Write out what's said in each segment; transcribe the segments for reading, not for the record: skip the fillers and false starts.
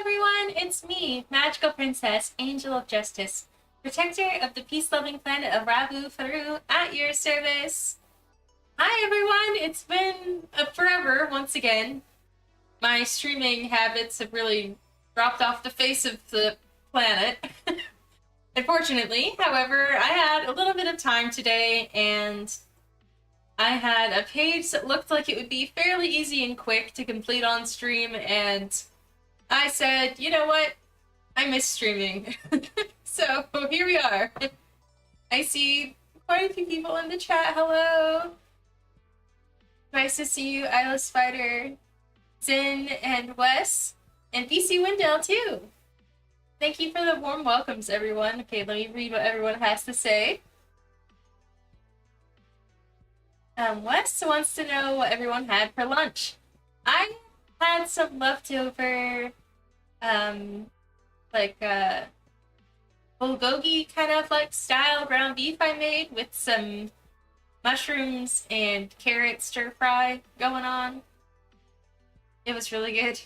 everyone, it's me, Magical Princess, Angel of Justice, protector of the peace-loving planet of Rabufru, at your service. Hi everyone, it's been forever once again. My streaming habits have really dropped off the face of the planet. Unfortunately, however, I had a little bit of time today and I had a page that looked like it would be fairly easy and quick to complete on stream, and I said, you know what? I miss streaming. So here we are. I see quite a few people in the chat. Hello. Nice to see you, Isla Spider, Zin, and Wes, and BC Wendell too. Thank you for the warm welcomes, everyone. Okay, let me read what everyone has to say. Wes wants to know what everyone had for lunch. I had some leftover, bulgogi kind of like style ground beef I made with some mushrooms and carrot stir fry going on. It was really good.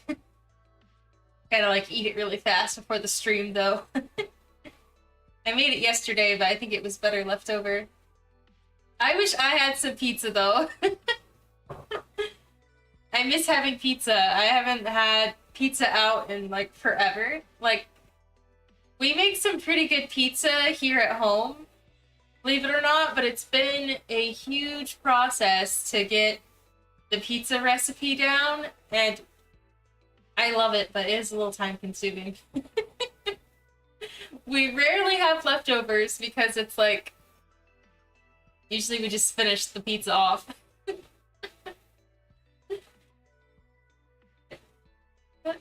Gotta like eat it really fast before the stream though. I made it yesterday, but I think it was better left over. I wish I had some pizza though. I miss having pizza. I haven't had pizza out in like forever. Like, we make some pretty good pizza here at home, believe it or not, but it's been a huge process to get the pizza recipe down, and I love it, but it is a little time consuming. We rarely have leftovers because it's like, usually we just finish the pizza off.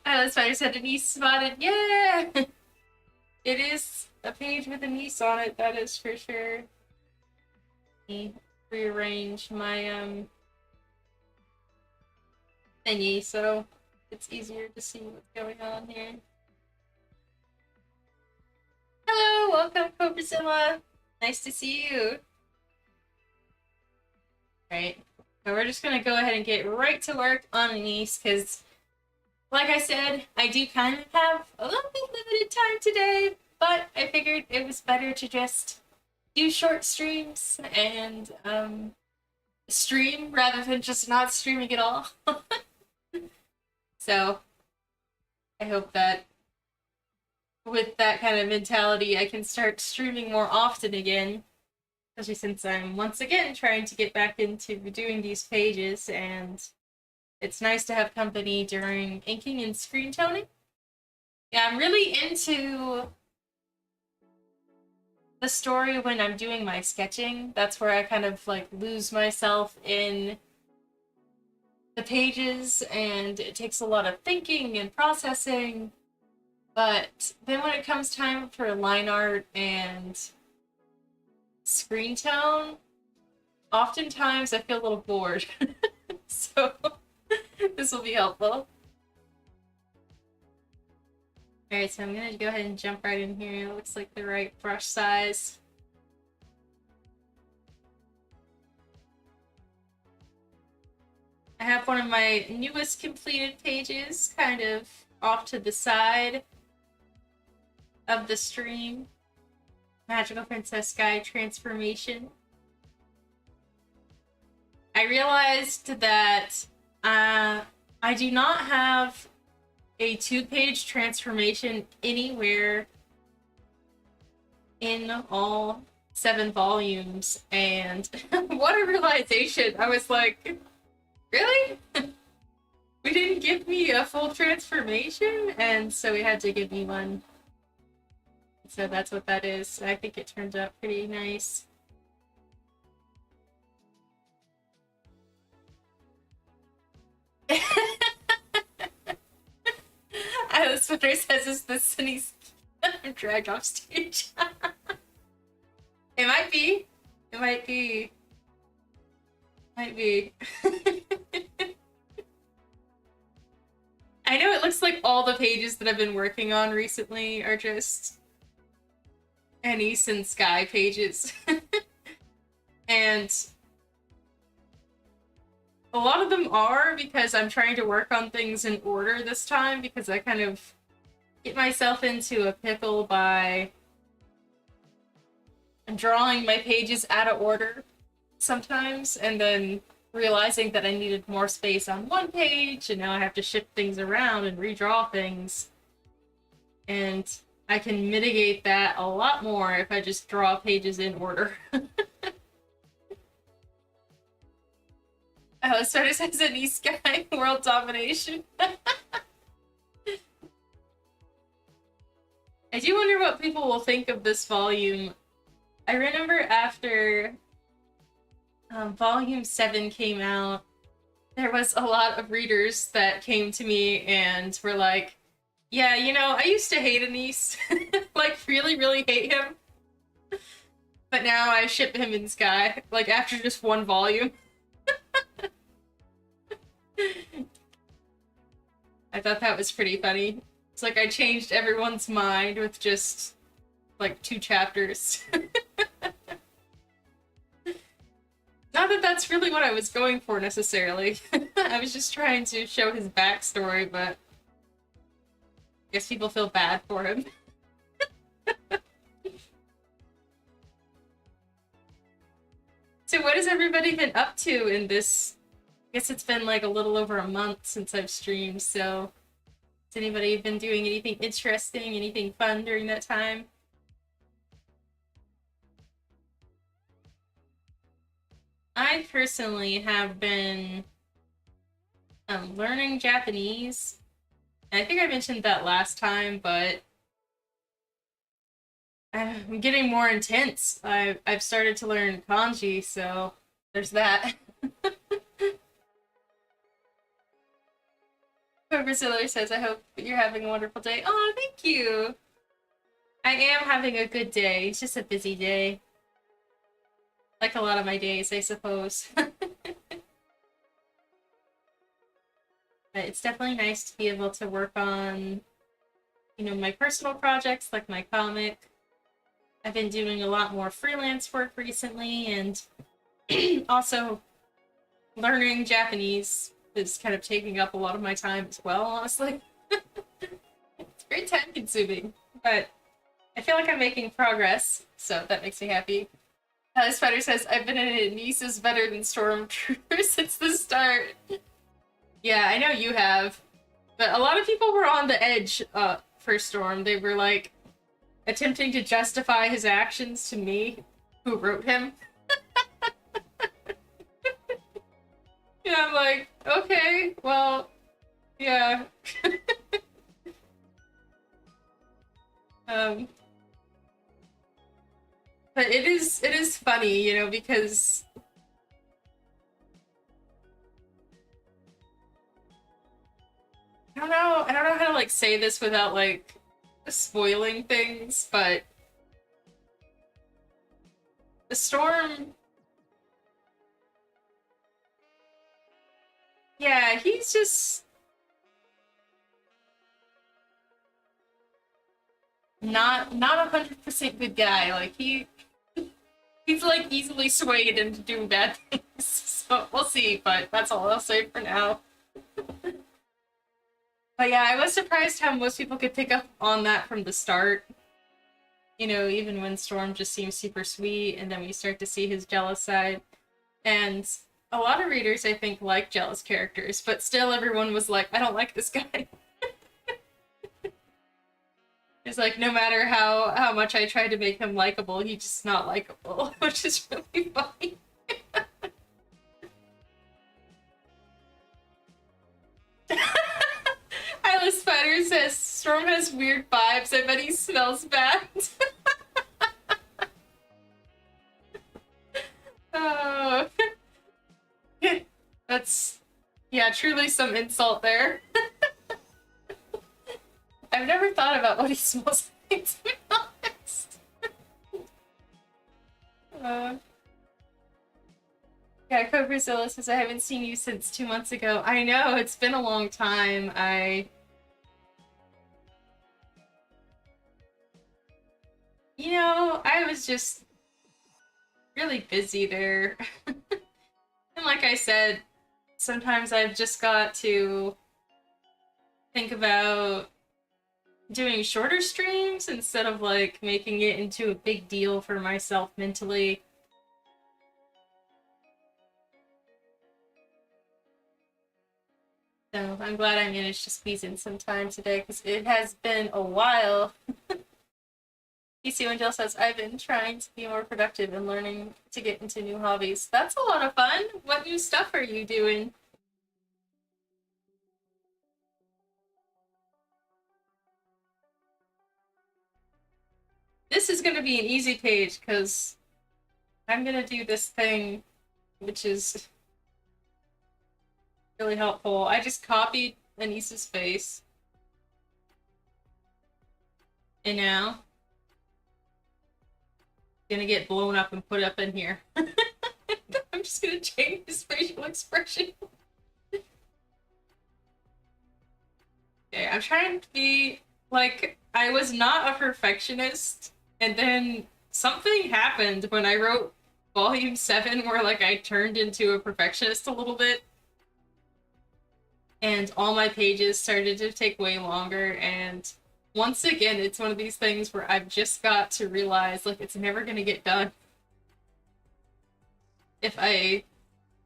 Alice Spider said a niece spotted. Yeah! It is a page with a niece on it, that is for sure. Let me rearrange my thingy so it's easier to see what's going on here. Hello, welcome Cobrazilla. Nice to see you. Right, so we're just gonna go ahead and get right to work on Anise, because like I said, I do kind of have a little bit limited time today, but I figured it was better to just do short streams and stream rather than just not streaming at all. So I hope that with that kind of mentality I can start streaming more often again, especially since I'm once again trying to get back into doing these pages, and it's nice to have company during inking and screen toning. Yeah, I'm really into the story when I'm doing my sketching. That's where I kind of like lose myself in the pages, and it takes a lot of thinking and processing. But then when it comes time for line art and screen tone, oftentimes I feel a little bored. So this will be helpful. Alright, so I'm gonna go ahead and jump right in here. It looks like the right brush size. I have one of my newest completed pages kind of off to the side of the stream. Magical Princess Sky Transformation. I realized that I do not have a 2-page transformation anywhere in all 7 volumes, and what a realization. I was like, really? We didn't give me a full transformation? And so we had to give me one. So that's what that is. I think it turned out pretty nice. Alice Twitter says it's the Sunny's dragged off stage. It might be. It might be. Might be. I know it looks like all the pages that I've been working on recently are just Anise and Sky pages. And a lot of them are because I'm trying to work on things in order this time, because I kind of get myself into a pickle by drawing my pages out of order sometimes, and then realizing that I needed more space on one page, and now I have to shift things around and redraw things. And I can mitigate that a lot more if I just draw pages in order. Oh, Starter says an East Sky world domination. I do wonder what people will think of this volume. I remember after Volume 7 came out, there was a lot of readers that came to me and were like, yeah, you know, I used to hate Anise. Like, really, really hate him. But now I ship him in Sky, like, after just one volume. I thought that was pretty funny. It's like I changed everyone's mind with just, like, 2 chapters. Not that that's really what I was going for, necessarily. I was just trying to show his backstory, but I guess people feel bad for him. So what has everybody been up to in this? I guess it's been like a little over a month since I've streamed, so has anybody been doing anything interesting, anything fun during that time? I personally have been learning Japanese. I think I mentioned that last time, but I'm getting more intense. I've started to learn kanji, so there's that. Braziller says, I hope you're having a wonderful day. Oh, thank you. I am having a good day. It's just a busy day. Like a lot of my days, I suppose. But it's definitely nice to be able to work on, you know, my personal projects, like my comic. I've been doing a lot more freelance work recently, and also learning Japanese is kind of taking up a lot of my time as well, honestly. It's very time consuming, but I feel like I'm making progress, so that makes me happy. Spider says, I've been in it, Nice is better than Stormtrooper since the start. Yeah, I know you have. But a lot of people were on the edge for Storm. They were like attempting to justify his actions to me, who wrote him. Yeah, I'm like, okay, well, yeah. But it is funny, you know, because I don't know how to like say this without like spoiling things, but the Storm, yeah, he's just not 100% good guy. Like he's like easily swayed into doing bad things. So we'll see, but that's all I'll say for now. But yeah, I was surprised how most people could pick up on that from the start. You know, even when Storm just seems super sweet, and then we start to see his jealous side. And a lot of readers, I think, like jealous characters, but still everyone was like, I don't like this guy. It's like, no matter how much I try to make him likable, he's just not likable, which is really funny. Isla Spider says, Storm has weird vibes, I bet he smells bad. Oh. That's, yeah, truly some insult there. I've never thought about what he smells like, to be honest. Yeah, Cobrazilla says, I haven't seen you since 2 months ago. I know, it's been a long time. You know, I was just really busy there. And like I said, sometimes I've just got to think about doing shorter streams instead of like making it into a big deal for myself mentally. So I'm glad I managed to squeeze in some time today because it has been a while. PC Angel says, I've been trying to be more productive and learning to get into new hobbies. That's a lot of fun. What new stuff are you doing? This is going to be an easy page because I'm going to do this thing, which is really helpful. I just copied Anissa's face. And now gonna get blown up and put up in here. I'm just gonna change his facial expression. Okay, I'm trying to be like, I was not a perfectionist, and then something happened when I wrote volume 7 where like I turned into a perfectionist a little bit. And all my pages started to take way longer, and once again, it's one of these things where I've just got to realize, like, it's never gonna get done. If I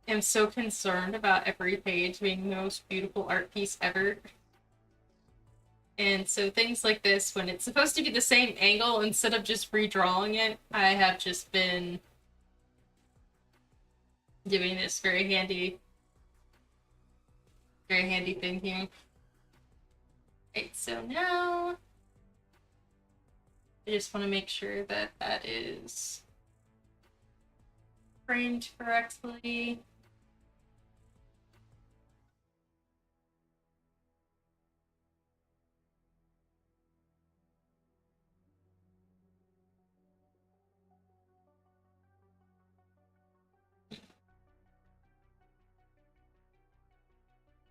am so concerned about every page being the most beautiful art piece ever. And so things like this, when it's supposed to be the same angle, instead of just redrawing it, I have just been doing this very handy thing here. Right, so now I just want to make sure that that is framed correctly.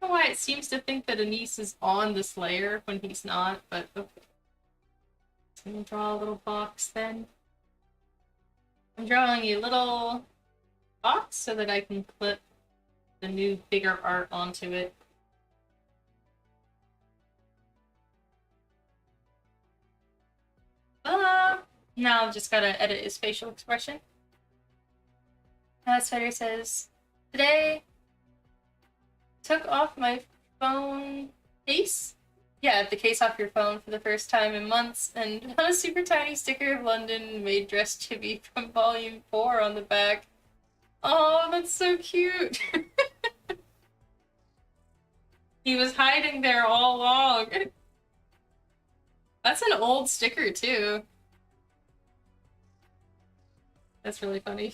I don't know why it seems to think that Anise is on this layer when he's not, but okay. So I'm gonna draw a little box then. I'm drawing a little box so that I can clip the new bigger art onto it. Now I've just gotta edit his facial expression. Spider says, today took off my phone case. Yeah, the case off your phone for the first time in months, and a super tiny sticker of London made Dress Chibi from volume 4 on the back. Oh, that's so cute. He was hiding there all along. That's an old sticker, too. That's really funny.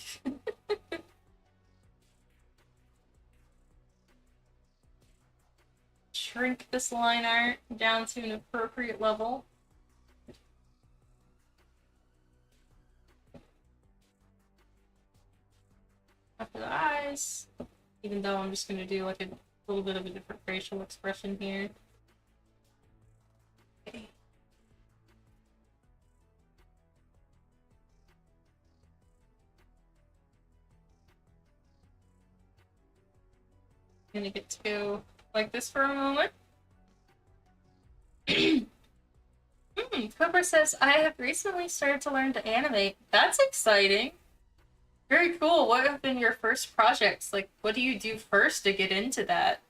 Shrink this line art down to an appropriate level. After the eyes, even though I'm just going to do like a little bit of a different facial expression here. Okay. I'm gonna get to go like this for a moment. Cobra says, I have recently started to learn to animate. That's exciting. Very cool. What have been your first projects? Like, what do you do first to get into that?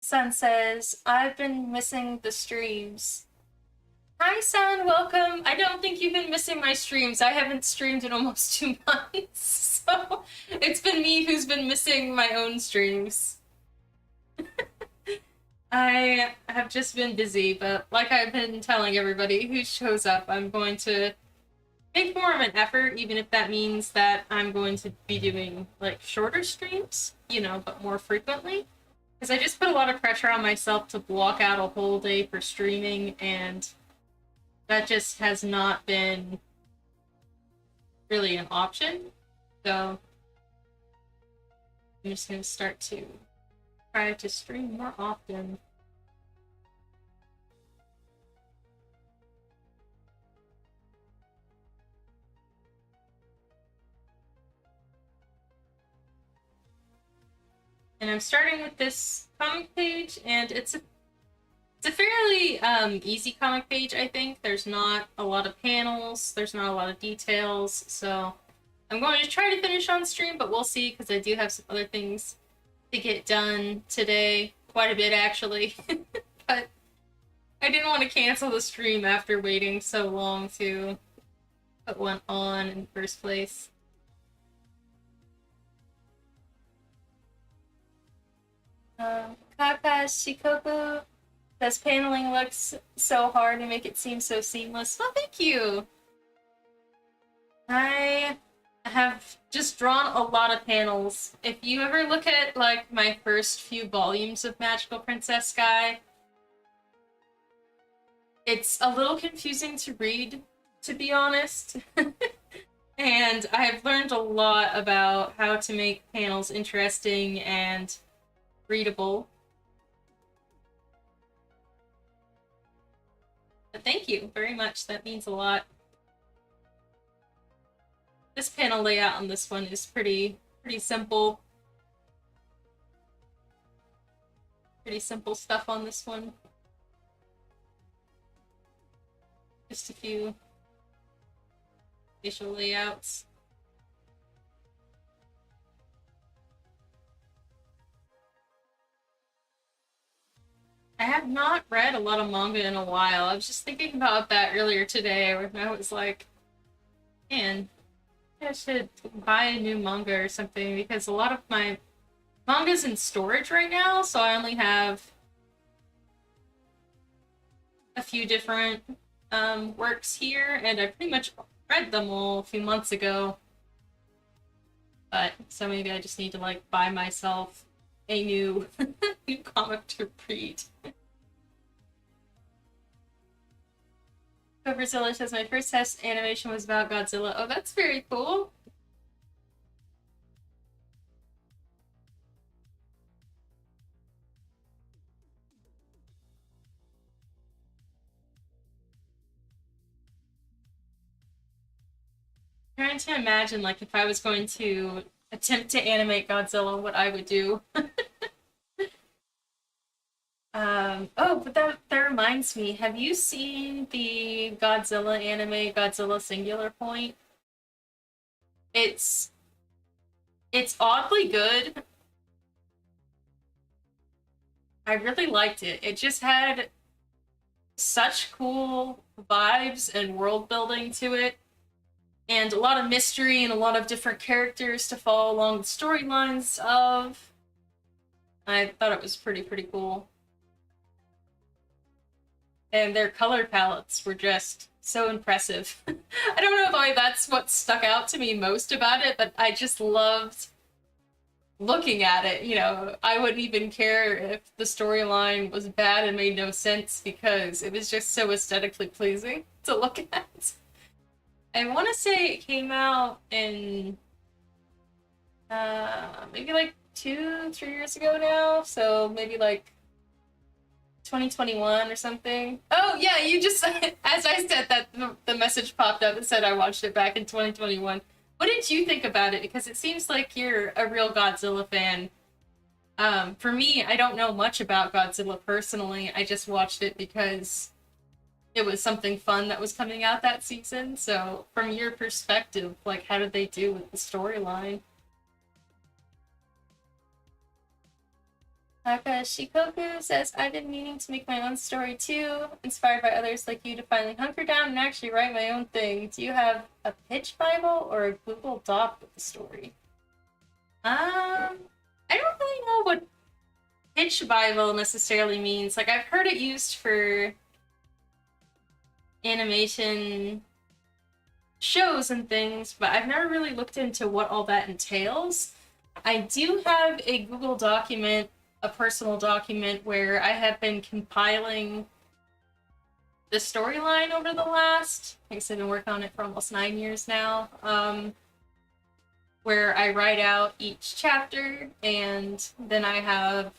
Sun says, I've been missing the streams. Hi, Sun. Welcome. I don't think you've been missing my streams. I haven't streamed in almost 2 months. So it's been me who's been missing my own streams. I have just been busy, but like I've been telling everybody who shows up, I'm going to make more of an effort, even if that means that I'm going to be doing like shorter streams, you know, but more frequently. Because I just put a lot of pressure on myself to block out a whole day for streaming, and that just has not been really an option. So I'm just going to start to try to stream more often. And I'm starting with this comic page, and it's a It's a fairly easy comic page, I think. There's not a lot of panels, there's not a lot of details, so I'm going to try to finish on stream, but we'll see, because I do have some other things to get done today. Quite a bit, actually. But I didn't want to cancel the stream after waiting so long to put one on in the first place. Kaka Shikoku, this paneling looks so hard to make it seem so seamless. Well, thank you! I have just drawn a lot of panels. If you ever look at, like, my first few volumes of Magical Princess Sky, it's a little confusing to read, to be honest. And I've learned a lot about how to make panels interesting and readable. But thank you very much, that means a lot. This panel layout on this one is pretty simple. Pretty simple stuff on this one. Just a few facial layouts. I have not read a lot of manga in a while. I was just thinking about that earlier today, when I was like, man, I should buy a new manga or something, because a lot of my manga's in storage right now, so I only have a few different works here, and I pretty much read them all a few months ago. But, so maybe I just need to, like, buy myself a new, new comic to read. Overzilla says, my first test animation was about Godzilla. Oh, that's very cool. Trying to imagine, like, if I was going to attempt to animate Godzilla, what I would do. Oh, but that reminds me, have you seen the Godzilla anime, Godzilla Singular Point? It's oddly good. I really liked it. It just had such cool vibes and world building to it, and a lot of mystery and a lot of different characters to follow along the storylines of. I thought it was pretty cool. And their color palettes were just so impressive. I don't know why that's what stuck out to me most about it, but I just loved looking at it. You know, I wouldn't even care if the storyline was bad and made no sense, because it was just so aesthetically pleasing to look at. I want to say it came out in maybe like 2-3 years ago now, so maybe like 2021 or something. Oh yeah, you just as I said that, the message popped up and said I watched it back in 2021. What did you think about it? Because it seems like you're a real Godzilla fan. For me, I don't know much about Godzilla personally. I just watched it because it was something fun that was coming out that season. So from your perspective, like, how did they do with the storyline? Taka Shikoku says, I've been meaning to make my own story too, inspired by others like you to finally hunker down and actually write my own thing. Do you have a pitch Bible or a Google Doc with the story? I don't really know what pitch Bible necessarily means. Like, I've heard it used for animation shows and things, but I've never really looked into what all that entails. I do have a Google document, a personal document, where I have been compiling the storyline over the last, I guess I've been working on it for almost 9 years now, where I write out each chapter, and then I have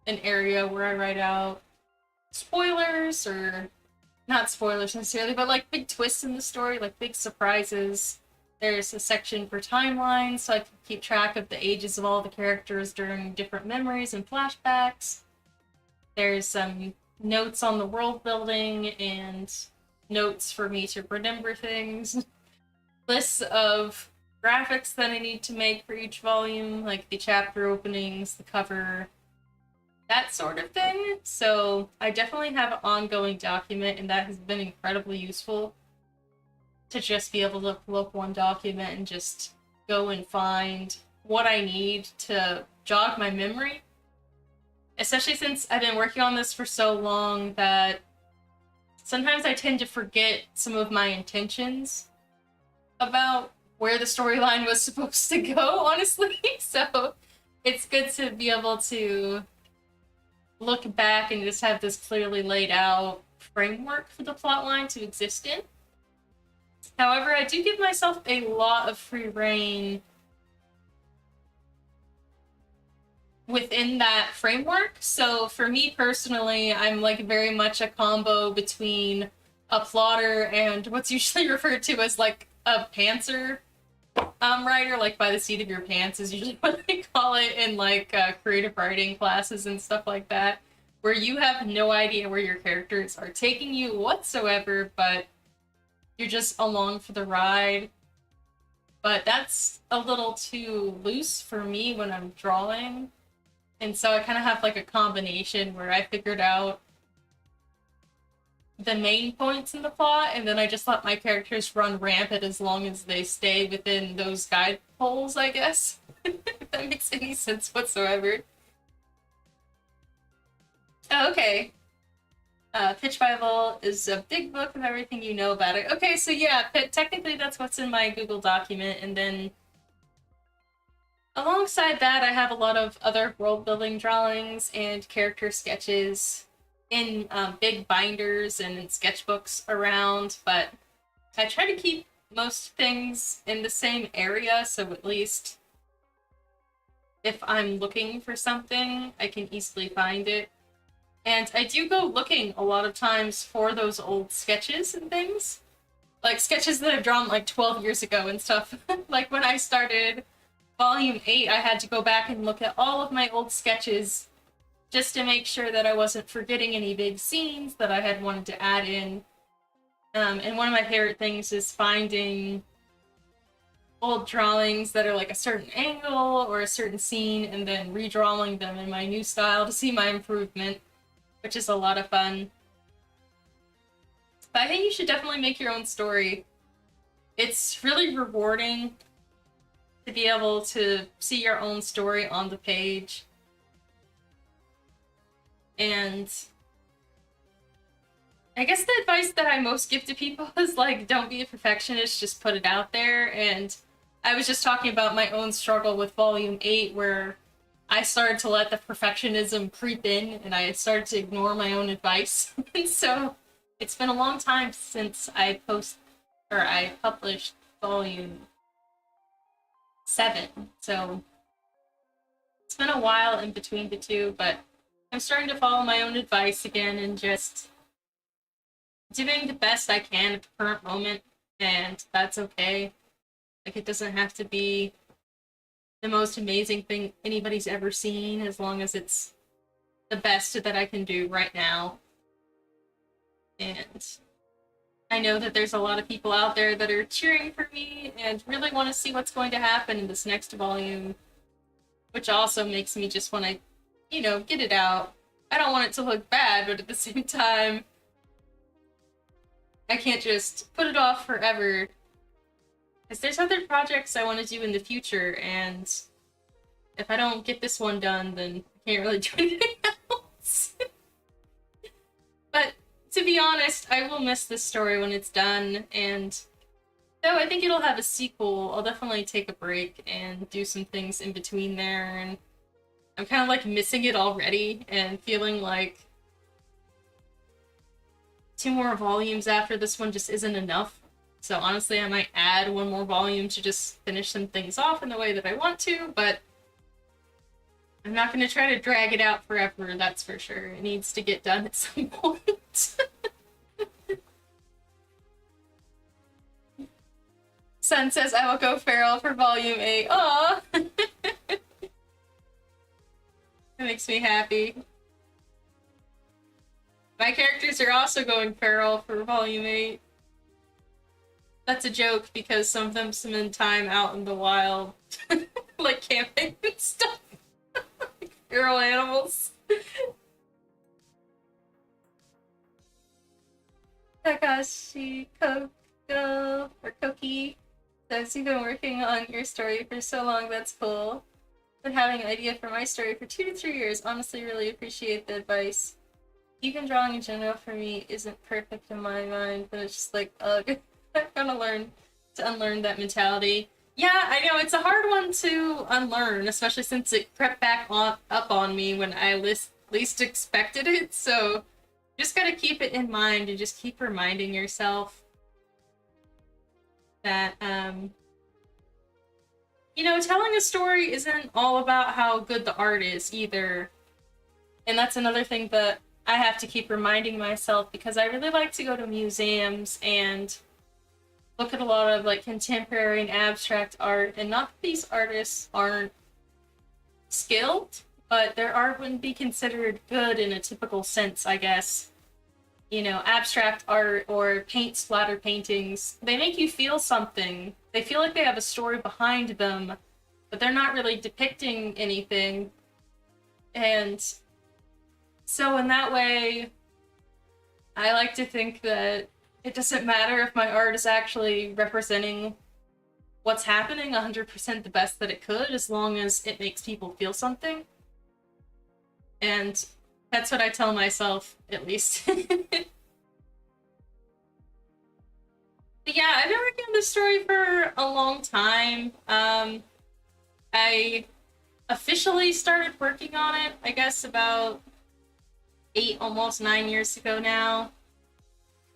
an area where I write out spoilers, or not spoilers necessarily, but like big twists in the story, like big surprises. There's a section for timelines, so I can keep track of the ages of all the characters during different memories and flashbacks. There's some notes on the world building and notes for me to remember things, lists of graphics that I need to make for each volume, like the chapter openings, the cover, that sort of thing. So I definitely have an ongoing document, and that has been incredibly useful to just be able to pull up one document and just go and find what I need to jog my memory. Especially since I've been working on this for so long that sometimes I tend to forget some of my intentions about where the storyline was supposed to go, honestly. So it's good to be able to look back and just have this clearly laid out framework for the plotline to exist in. However, I do give myself a lot of free reign within that framework. So for me personally, I'm like very much a combo between a plotter and what's usually referred to as like a pantser writer, like by the seat of your pants is usually what they call it in like creative writing classes and stuff like that, where you have no idea where your characters are taking you whatsoever, but you're just along for the ride. But that's a little too loose for me when I'm drawing. And so I kind of have like a combination where I figured out the main points in the plot, and then I just let my characters run rampant as long as they stay within those guide poles, I guess. If that makes any sense whatsoever. Oh, okay. Pitch Bible is a big book of everything you know about it. Okay, so yeah, technically that's what's in my Google document, and then alongside that, I have a lot of other world-building drawings and character sketches in big binders and in sketchbooks around, but I try to keep most things in the same area, so at least if I'm looking for something, I can easily find it. And I do go looking a lot of times for those old sketches and things. Like sketches that I've drawn like 12 years ago and stuff. Like when I started Volume 8, I had to go back and look at all of my old sketches just to make sure that I wasn't forgetting any big scenes that I had wanted to add in. And one of my favorite things is finding old drawings that are like a certain angle or a certain scene and then redrawing them in my new style to see my improvement, which is a lot of fun. But I think you should definitely make your own story. It's really rewarding to be able to see your own story on the page. And I guess the advice that I most give to people is like, don't be a perfectionist, just put it out there. And I was just talking about my own struggle with Volume 8, where I started to let the perfectionism creep in and I started to ignore my own advice. And so it's been a long time since I published Volume 7. So it's been a while in between the two, but I'm starting to follow my own advice again and just doing the best I can at the current moment, and that's okay. Like, it doesn't have to be the most amazing thing anybody's ever seen, as long as it's the best that I can do right now. And I know that there's a lot of people out there that are cheering for me and really want to see what's going to happen in this next volume, which also makes me just want to, you know, get it out. I don't want it to look bad, but at the same time, I can't just put it off forever, because there's other projects I want to do in the future, and if I don't get this one done, then I can't really do anything else. But to be honest, I will miss this story when it's done, and though I think it'll have a sequel, I'll definitely take a break and do some things in between there, and I'm kind of like missing it already and feeling like 2 more volumes after this one just isn't enough. So honestly, I might add 1 more volume to just finish some things off in the way that I want to, but I'm not going to try to drag it out forever, that's for sure. It needs to get done at some point. Sun says, I will go feral for Volume 8. Aww! It makes me happy. My characters are also going feral for Volume 8. That's a joke because some of them spend time out in the wild, like camping and stuff. Feral animals. Takashi Koko, or Koki, says you've been working on your story for so long, that's cool. Been having an idea for my story for 2 to 3 years. Honestly, really appreciate the advice. Even drawing in general for me isn't perfect in my mind, but it's just like, ugh. I'm gonna learn to unlearn that mentality. Yeah, I know, it's a hard one to unlearn, especially since it crept back up on me when I least expected it, so just gotta keep it in mind and just keep reminding yourself that, you know, telling a story isn't all about how good the art is either. And that's another thing that I have to keep reminding myself, because I really like to go to museums and look at a lot of like contemporary and abstract art, and not that these artists aren't skilled, but their art wouldn't be considered good in a typical sense, I guess. You know, abstract art or paint splatter paintings, they make you feel something. They feel like they have a story behind them, but they're not really depicting anything. And so in that way, I like to think that it doesn't matter if my art is actually representing what's happening 100% the best that it could, as long as it makes people feel something. And that's what I tell myself, at least. But yeah, I've been working on this story for a long time. I officially started working on it, I guess, about 8, almost 9 years ago now.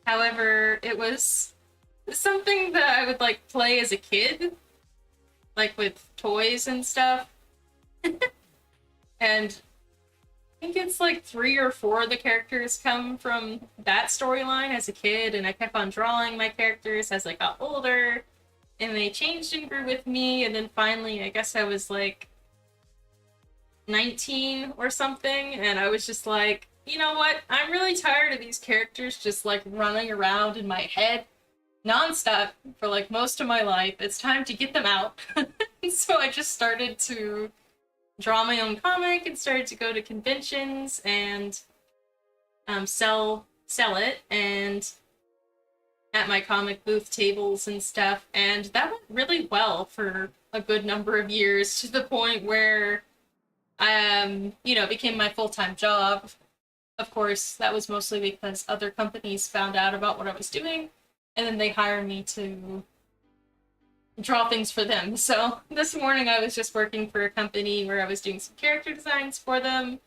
However, it was something that I would like play as a kid, like with toys and stuff. And I think it's like 3 or 4 of the characters come from that storyline as a kid, and I kept on drawing my characters as I got older, and they changed and grew with me, and then finally, I guess I was like 19 or something, and I was just like, you know what? I'm really tired of these characters just like running around in my head nonstop for like most of my life. It's time to get them out. So I just started to draw my own comic and started to go to conventions and sell it, and at my comic booth tables and stuff, and that went really well for a good number of years, to the point where you know, it became my full-time job. Of course, that was mostly because other companies found out about what I was doing, and then they hired me to draw things for them. So this morning I was just working for a company where I was doing some character designs for them.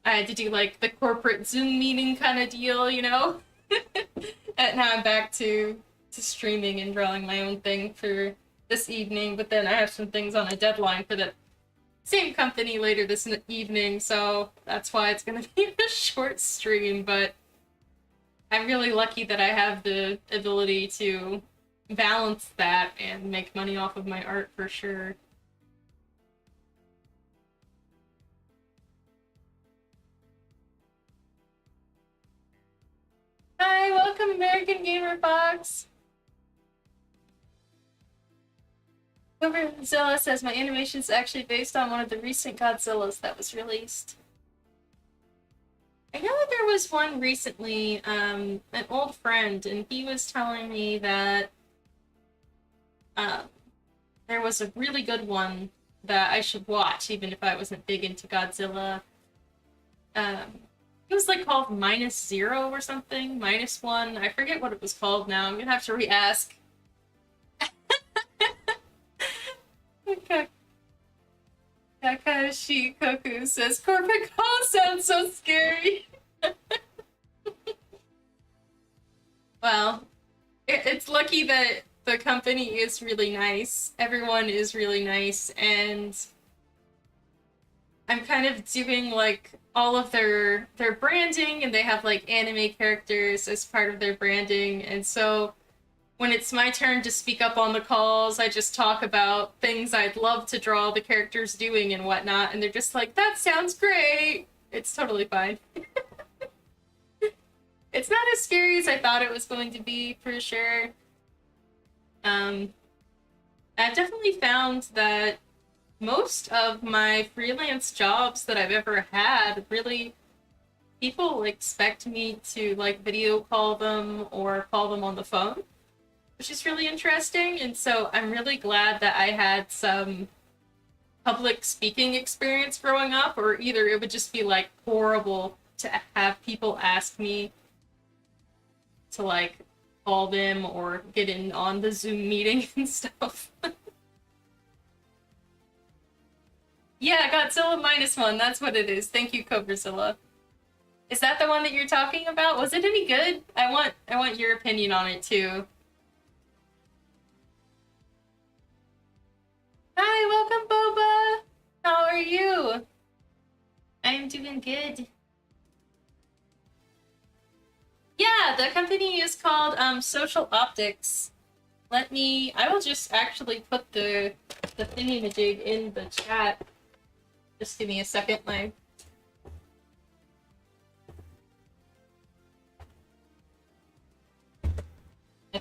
I had to do like the corporate Zoom meeting kind of deal, you know? And now I'm back to streaming and drawing my own thing for this evening, but then I have some things on a deadline for the same company later this evening, so that's why it's gonna be a short stream, but I'm really lucky that I have the ability to balance that and make money off of my art for sure. Hi, welcome American Gamer Fox! Godzilla says my animation is actually based on one of the recent Godzillas that was released. I know that there was one recently, an old friend, and he was telling me that there was a really good one that I should watch, even if I wasn't big into Godzilla. It was like called -0 or something, -1. I forget what it was called now. I'm gonna have to re-ask. Okay. Takashi Koku says, corporate call sounds so scary. Well, it's lucky that the company is really nice. Everyone is really nice, and I'm kind of doing like all of their branding, and they have like anime characters as part of their branding, and so when it's my turn to speak up on the calls, I just talk about things I'd love to draw the characters doing and whatnot, and they're just like, that sounds great! It's totally fine. It's not as scary as I thought it was going to be, for sure. I've definitely found that most of my freelance jobs that I've ever had, really, people expect me to like video call them or call them on the phone, which is really interesting. And so I'm really glad that I had some public speaking experience growing up, or either it would just be like horrible to have people ask me to like call them or get in on the Zoom meeting and stuff. Yeah, Godzilla -1, that's what it is. Thank you, Cobrazilla. Is that the one that you're talking about? Was it any good? I want your opinion on it too. Hi, welcome, Boba. How are you? I am doing good. Yeah, the company is called Social Optics. I will just actually put the thingy-majig in the chat. Just give me a second, my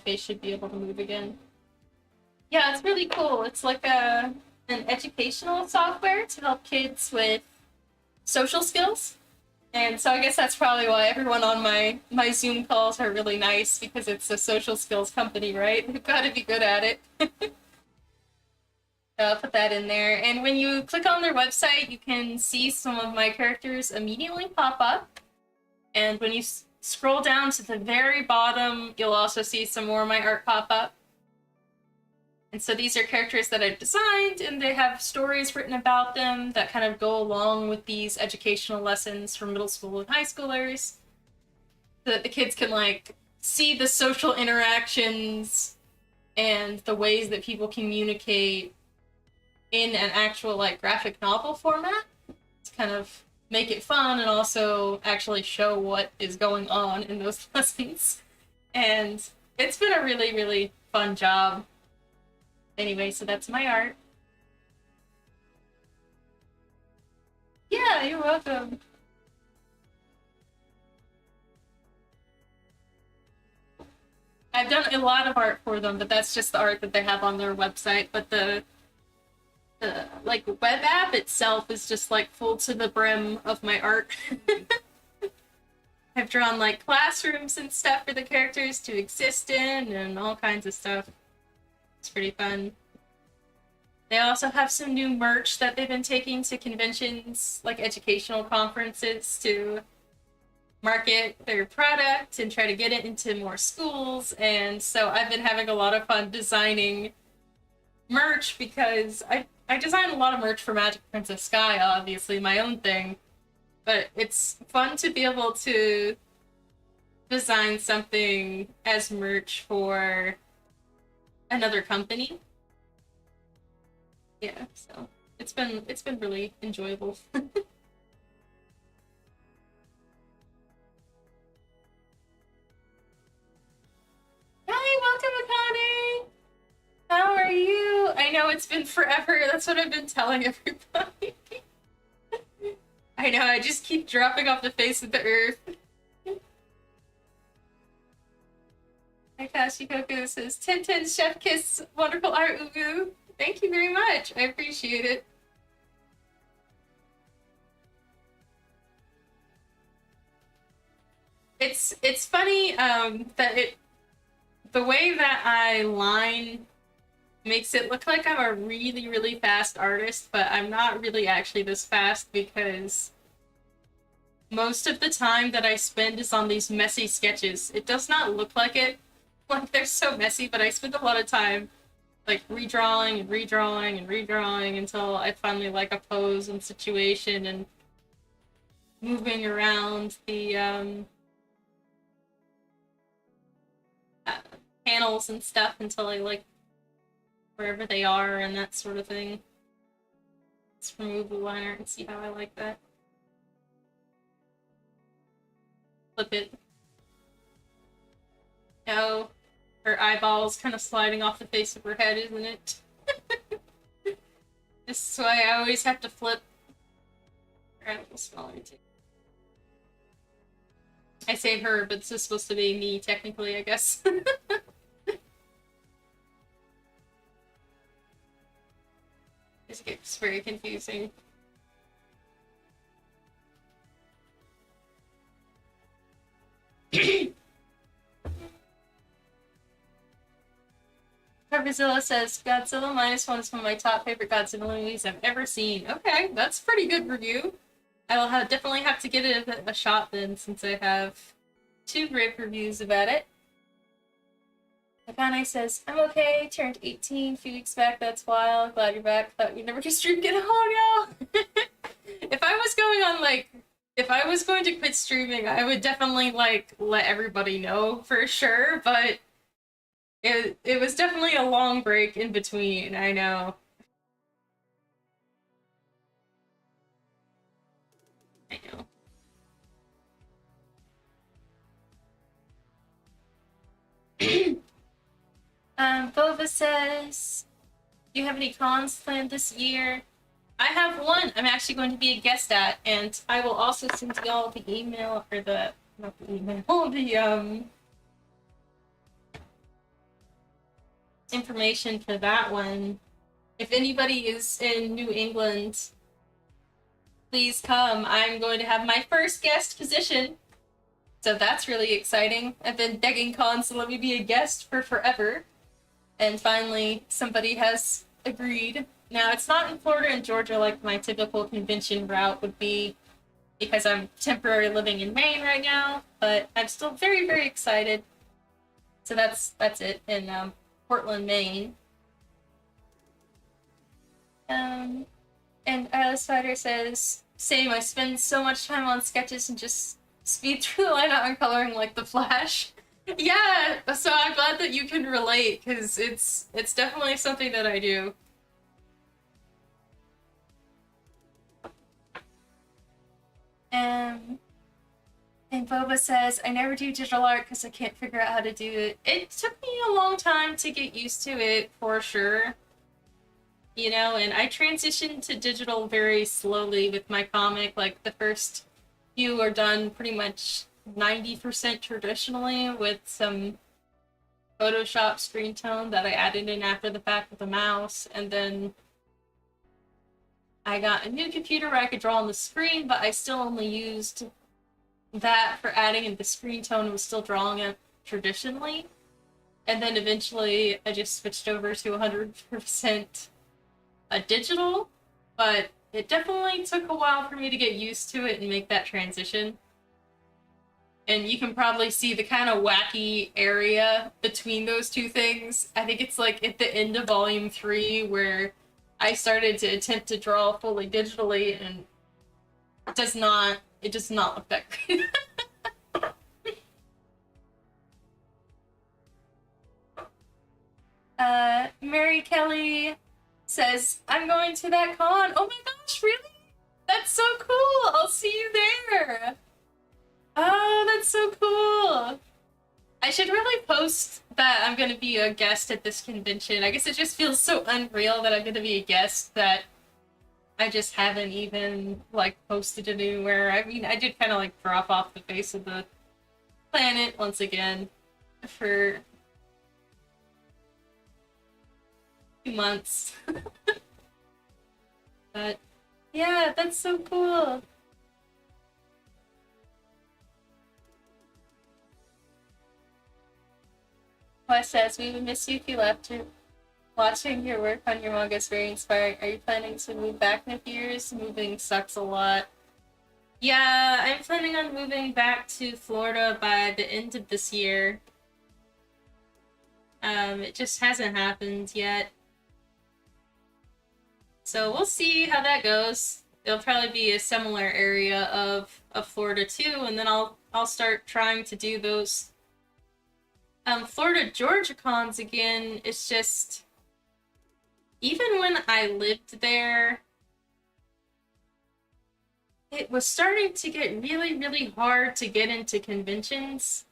face should be able to move again. Yeah, it's really cool. It's like an educational software to help kids with social skills. And so I guess that's probably why everyone on my Zoom calls are really nice, because it's a social skills company, right? They've got to be good at it. I'll put that in there. And when you click on their website, you can see some of my characters immediately pop up. And when you scroll down to the very bottom, you'll also see some more of my art pop up. And so these are characters that I've designed, and they have stories written about them that kind of go along with these educational lessons for middle school and high schoolers, so that the kids can like see the social interactions and the ways that people communicate in an actual like graphic novel format, to kind of make it fun and also actually show what is going on in those lessons. And it's been a really, really fun job. Anyway, so that's my art. Yeah, you're welcome. I've done a lot of art for them, but that's just the art that they have on their website. But the like web app itself is just like full to the brim of my art. I've drawn like classrooms and stuff for the characters to exist in, and all kinds of stuff. It's pretty fun. They also have some new merch that they've been taking to conventions, like educational conferences, to market their product and try to get it into more schools. And so I've been having a lot of fun designing merch, because I design a lot of merch for Magic Princess Sky, obviously, my own thing. But it's fun to be able to design something as merch for another company. Yeah, so it's been really enjoyable. Hi, welcome, Akane! How are you? I know it's been forever. That's what I've been telling everybody. I know, I just keep dropping off the face of the earth. Hi, Kashikoku says, Tintin, Chef Kiss, wonderful art, Ugu. Thank you very much. I appreciate it. It's funny that the way that I line makes it look like I'm a really, really fast artist, but I'm not really actually this fast, because most of the time that I spend is on these messy sketches. It does not look like it, like they're so messy, but I spend a lot of time like redrawing and redrawing and redrawing until I finally like a pose and situation, and moving around the panels and stuff until I like wherever they are and that sort of thing. Let's remove the liner and see how I like that. Flip it. No, her eyeball's kind of sliding off the face of her head, isn't it? This is why I always have to flip. Grab a little smaller too. I say her, but this is supposed to be me, technically, I guess. This gets very confusing. Carvazilla says, Godzilla Minus One is one of my top favorite Godzilla movies I've ever seen. Okay, that's a pretty good review. I will definitely have to get it a shot then, since I have 2 great reviews about it. Akane says, I'm okay, turned 18 a few weeks back, that's wild, glad you're back, thought you'd never get stream again, oh no! If I was going on, like, if I was going to quit streaming, I would definitely, like, let everybody know for sure, but it was definitely a long break in between, I know. I know. Bova says, do you have any cons planned this year? I have one I'm actually going to be a guest at, and I will also send y'all the email, or the, not the email, the, information for that one. If anybody is in New England, please come. I'm going to have my first guest position, so that's really exciting. I've been begging cons to let me be a guest for forever, and finally somebody has agreed. Now, it's not in Florida and Georgia like my typical convention route would be, because I'm temporarily living in Maine right now, but I'm still very, very excited. So that's it, in Portland, Maine. And Alice Spider says, same, I spend so much time on sketches and just speed through the line out and coloring like the Flash. Yeah, so I'm glad that you can relate, because it's definitely something that I do. And Boba says, I never do digital art because I can't figure out how to do it. It took me a long time to get used to it, for sure. You know, and I transitioned to digital very slowly with my comic. Like, the first few are done pretty much 90% traditionally with some Photoshop screen tone that I added in after the fact with a mouse, and then I got a new computer where I could draw on the screen, but I still only used that for adding in the screen tone and was still drawing it traditionally. And then eventually I just switched over to 100% a digital, but it definitely took a while for me to get used to it and make that transition. And you can probably see the kind of wacky area between those two things. I think it's like at the end of volume 3 where I started to attempt to draw fully digitally, and it does not look that great. Mary Kelly says, I'm going to that con. Oh my gosh, really? That's so cool. I'll see you there. Oh, that's so cool. I should really post that I'm going to be a guest at this convention. I guess it just feels so unreal that I'm going to be a guest that I just haven't even, like, posted it anywhere. I mean, I did kind of, like, drop off the face of the planet once again for 2 months. But, yeah, that's so cool. Wes says, we would miss you if you left. Watching your work on your manga is very inspiring. Are you planning to move back in a few years? Moving sucks a lot. Yeah, I'm planning on moving back to Florida by the end of this year. It just hasn't happened yet. So we'll see how that goes. It'll probably be a similar area of Florida too, and then I'll start trying to do those Florida Georgia cons again. It's just, even when I lived there, it was starting to get really, really hard to get into conventions.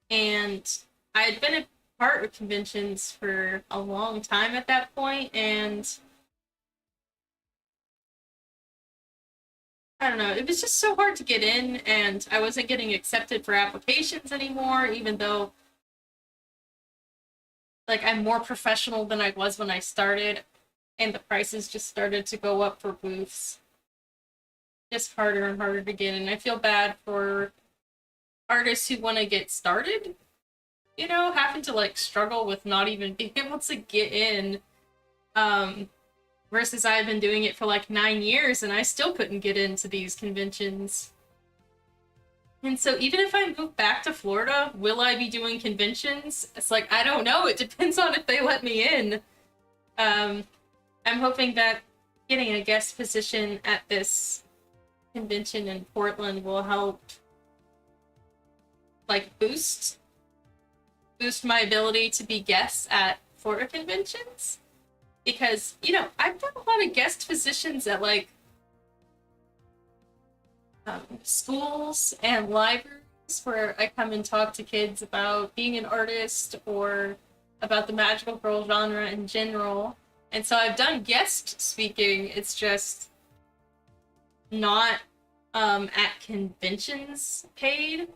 And I had been a part of conventions for a long time at that point, and I don't know, it was just so hard to get in, and I wasn't getting accepted for applications anymore, even though, like, I'm more professional than I was when I started, and the prices just started to go up for booths. Just harder and harder to get in. I feel bad for artists who want to get started, you know, having to, like, struggle with not even being able to get in. Um, Versus I've been doing it for like 9 years and I still couldn't get into these conventions. And so even if I move back to Florida, will I be doing conventions? It's like, I don't know. It depends on if they let me in. Um, I'm hoping that getting a guest position at this convention in Portland will help, like, boost my ability to be guests at Florida conventions. Because, you know, I've done a lot of guest positions at, like, schools and libraries where I come and talk to kids about being an artist or about the magical girl genre in general. And so I've done guest speaking. It's just not at conventions paid.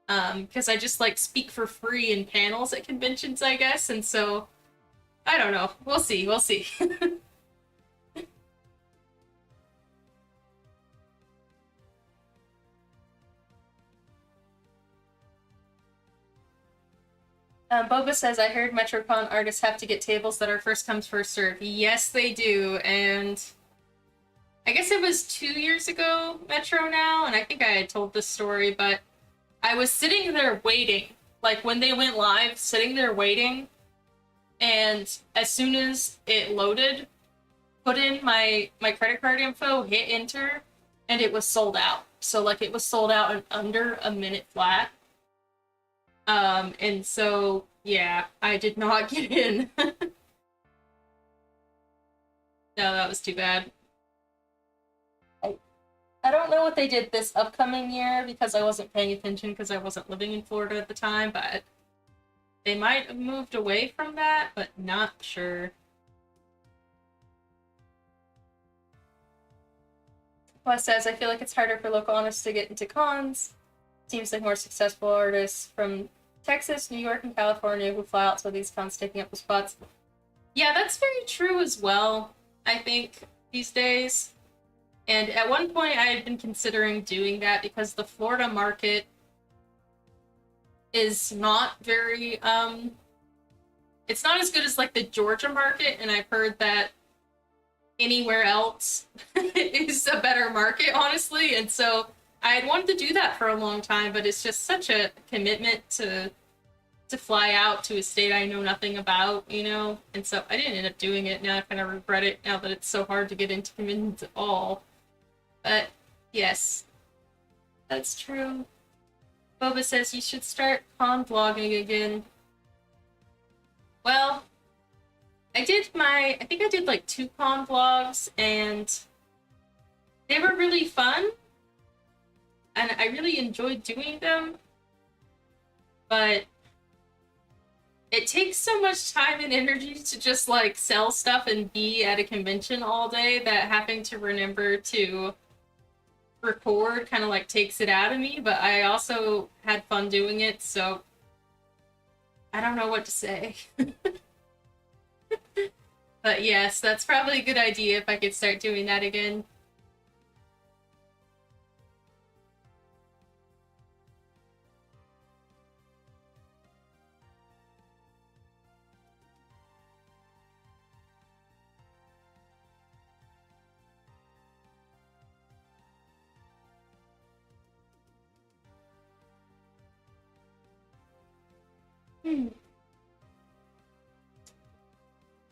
Because I just, like, speak for free in panels at conventions, I guess. And so I don't know. We'll see. We'll see. Boba says, I heard MetroCon artists have to get tables that are first comes, first serve. Yes, they do. And I guess it was 2 years ago, Metro now, and I think I had told this story, but I was sitting there waiting. Like, when they went live, sitting there waiting, and as soon as it loaded, put in my credit card info, hit enter, and it was sold out. So, like, it was sold out in under a minute flat. And so, yeah, I did not get in. No, that was too bad. I don't know what they did this upcoming year because I wasn't paying attention because I wasn't living in Florida at the time, but they might have moved away from that, but not sure. Wes says, I feel like it's harder for local artists to get into cons. Seems like more successful artists from Texas, New York, and California who fly out to these cons taking up the spots. Yeah, that's very true as well, I think, these days. And at one point, I had been considering doing that because the Florida market is not very, it's not as good as, like, the Georgia market, and I've heard that anywhere else is a better market, honestly, and so I had wanted to do that for a long time, but it's just such a commitment to fly out to a state I know nothing about, you know? And so I didn't end up doing it. Now I kind of regret it now that it's so hard to get into conventions at all. But yes, that's true. Boba says you should start con vlogging again. Well, I think I did like 2 con vlogs, and they were really fun. And I really enjoyed doing them. But it takes so much time and energy to just, like, sell stuff and be at a convention all day that having to remember to record kind of, like, takes it out of me. But I also had fun doing it, so I don't know what to say. But yes, that's probably a good idea if I could start doing that again. Hmm.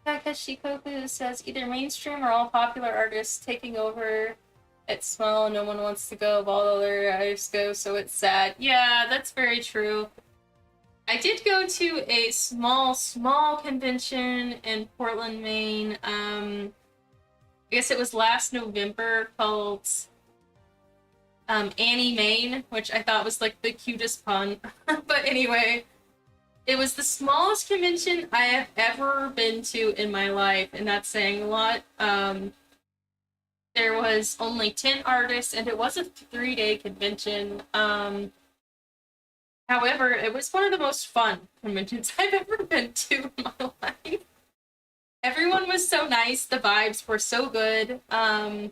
Takashikoku says either mainstream or all popular artists taking over. It's small, no one wants to go, all other artists go, so it's sad. Yeah, that's very true. I did go to a small convention in Portland, Maine. I guess it was last November, called Annie Maine, which I thought was, like, the cutest pun. But anyway, it was the smallest convention I have ever been to in my life, and that's saying a lot. there was only 10 artists, and it was a 3-day convention. However, it was one of the most fun conventions I've ever been to in my life. Everyone was so nice. The vibes were so good. All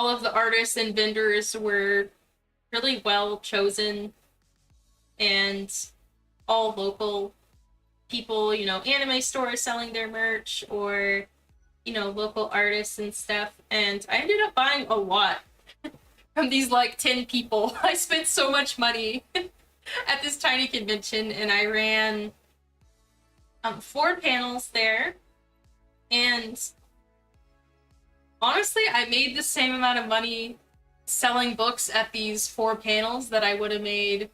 of the artists and vendors were really well chosen, and all local people, you know, anime stores selling their merch, or, you know, local artists and stuff. And I ended up buying a lot from these like 10 people. I spent so much money at this tiny convention, and I ran 4 panels there. And honestly, I made the same amount of money selling books at these 4 panels that I would have made.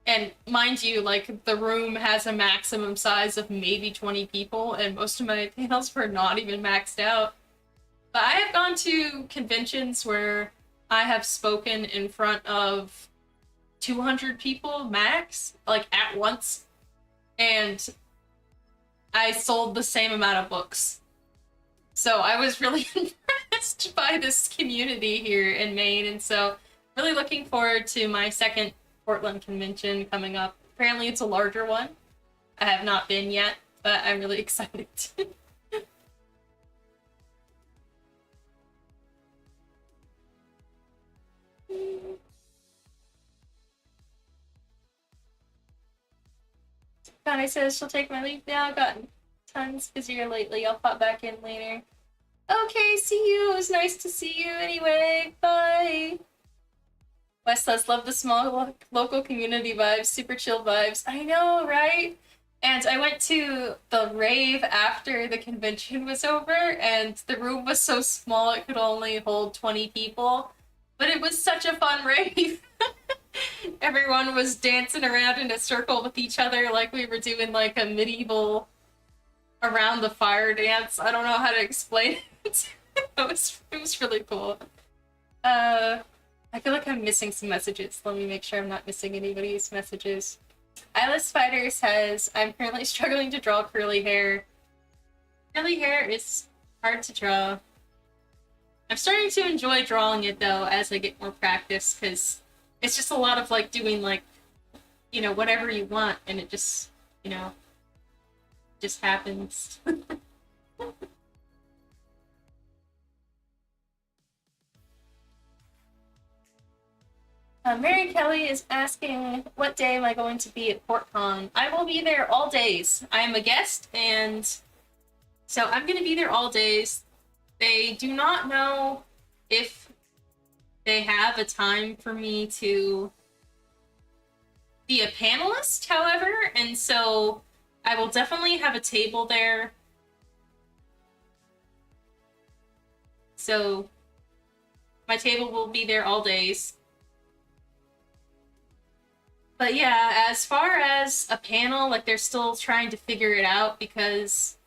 And mind you, like, the room has a maximum size of maybe 20 people, and most of my panels were not even maxed out. But I have gone to conventions where I have spoken in front of 200 people max, like, at once, and I sold the same amount of books. So I was really impressed by this community here in Maine, and so really looking forward to my second Portland convention coming up. Apparently it's a larger one. I have not been yet, but I'm really excited. Connie says she'll take my leave now. I've gotten tons busier lately. I'll pop back in later. Okay, see you. It was nice to see you anyway. Bye. Wes says, love the small local community vibes, super chill vibes. I know, right? And I went to the rave after the convention was over, and the room was so small it could only hold 20 people. But it was such a fun rave. Everyone was dancing around in a circle with each other like we were doing like a medieval around the fire dance. I don't know how to explain it. It was really cool. I feel like I'm missing some messages. Let me make sure I'm not missing anybody's messages. Eyeless Spider says, I'm currently struggling to draw curly hair. Curly hair is hard to draw. I'm starting to enjoy drawing it, though, as I get more practice, because it's just a lot of, like, doing, like, you know, whatever you want, and it just, you know, just happens. Mary Kelly is asking, what day am I going to be at PortCon? I will be there all days. I am a guest, and so I'm going to be there all days. They do not know if they have a time for me to be a panelist, however, and so I will definitely have a table there. So my table will be there all days. But yeah, as far as a panel, like, they're still trying to figure it out, because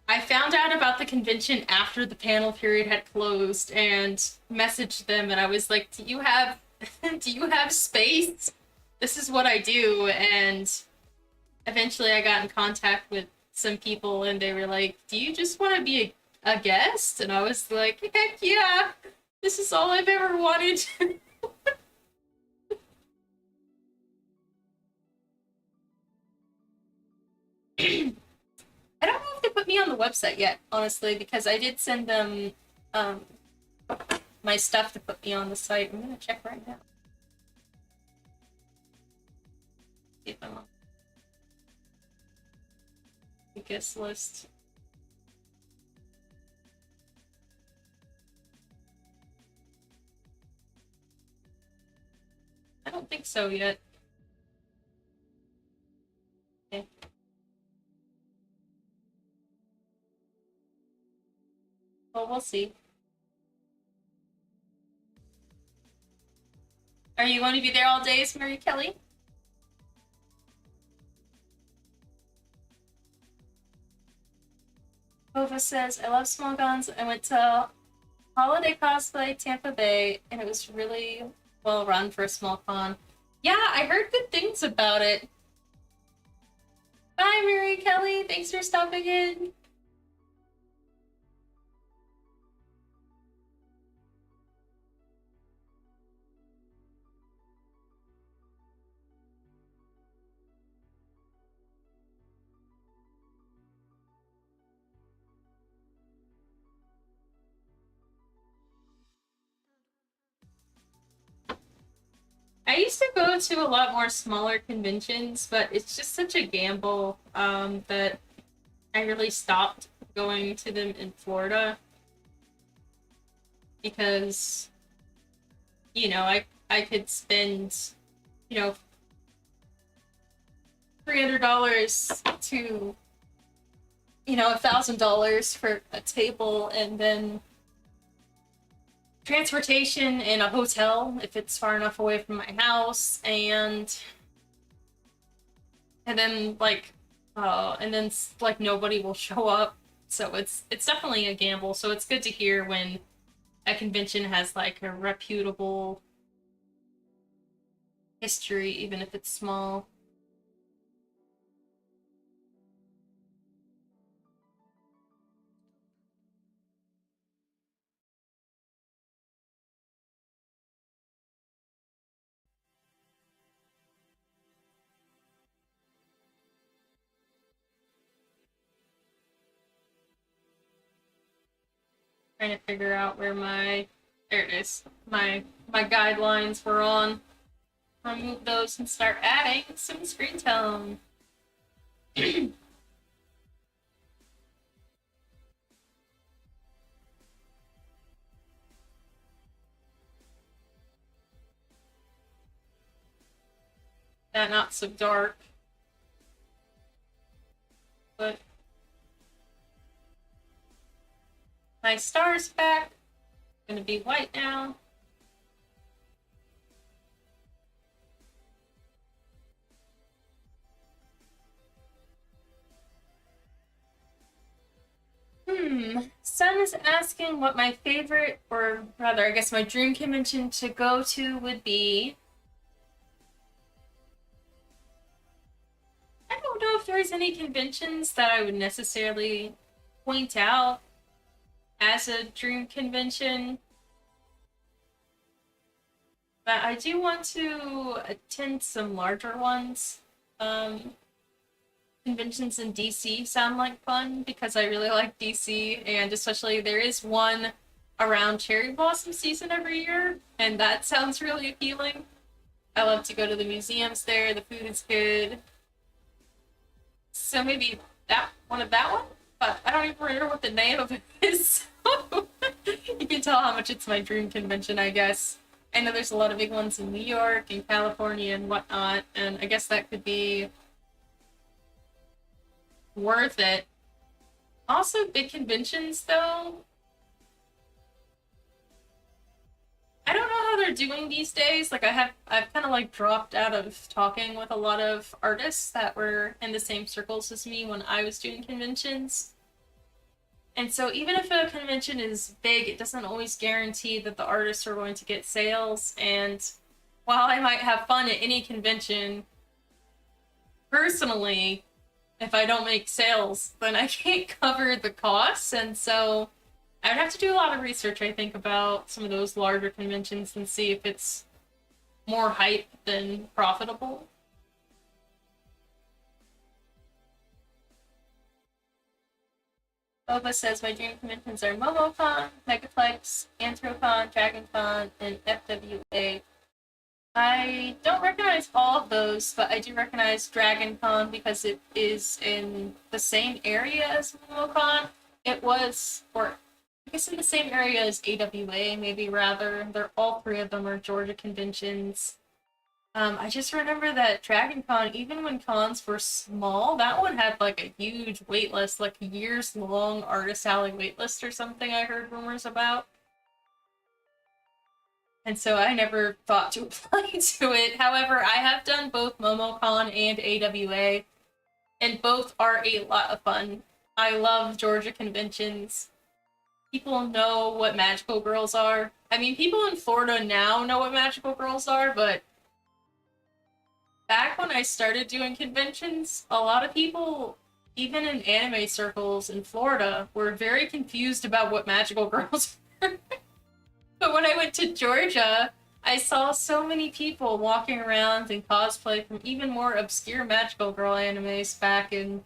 I found out about the convention after the panel period had closed and messaged them, and I was like, do you have space? This is what I do. And eventually I got in contact with some people, and they were like, do you just want to be a guest? And I was like, heck yeah, this is all I've ever wanted. I don't know if they put me on the website yet, honestly, because I did send them my stuff to put me on the site. I'm gonna check right now. See if I'm on the guest list. I don't think so yet. Okay. Well, we'll see. Are you going to be there all days, Mary Kelly? Ova says, I love small guns. I went to Holiday Cosplay Tampa Bay, and it was really well run for a small con. Yeah, I heard good things about it. Bye, Mary Kelly. Thanks for stopping in. I used to go to a lot more smaller conventions, but it's just such a gamble that I really stopped going to them in Florida because, I could spend, you know, $300 to, $1,000 for a table, and then transportation in a hotel if it's far enough away from my house, and then nobody will show up. So it's definitely a gamble. So it's good to hear when a convention has like a reputable history, even if it's small. Trying to figure out where there it is. My guidelines were on. Remove those and start adding some screen tone. That not so dark. But my star's back. Gonna be white now. Sun is asking what my favorite, or rather, I guess my dream convention to go to would be. I don't know if there's any conventions that I would necessarily point out as a dream convention, but I do want to attend some larger ones. Conventions in DC sound like fun because I really like DC, and especially there is one around cherry blossom season every year, and that sounds really appealing. I love to go to the museums there, the food is good. So maybe that one, but I don't even remember what the name of it is. So you can tell how much it's my dream convention, I guess. I know there's a lot of big ones in New York and California and whatnot, and I guess that could be worth it. Also, big conventions, though, I don't know how they're doing these days. Like, I've kind of like dropped out of talking with a lot of artists that were in the same circles as me when I was doing conventions. And so even if a convention is big, it doesn't always guarantee that the artists are going to get sales. And while I might have fun at any convention, personally, if I don't make sales, then I can't cover the costs. And so I would have to do a lot of research, I think, about some of those larger conventions and see if it's more hype than profitable. Boba says my dream conventions are MomoCon, Megaplex, Anthropon, DragonCon, and FWA. I don't recognize all of those, but I do recognize DragonCon because it is in the same area as MomoCon. It was, or I guess in the same area as AWA, maybe rather. All three of them are Georgia conventions. I just remember that DragonCon, even when cons were small, that one had like a huge waitlist, like years long artist alley waitlist or something I heard rumors about. And so I never thought to apply to it. However, I have done both MomoCon and AWA, and both are a lot of fun. I love Georgia conventions. People know what magical girls are. I mean, people in Florida now know what magical girls are, but back when I started doing conventions, a lot of people, even in anime circles in Florida, were very confused about what magical girls were. But when I went to Georgia, I saw so many people walking around in cosplay from even more obscure magical girl animes back in,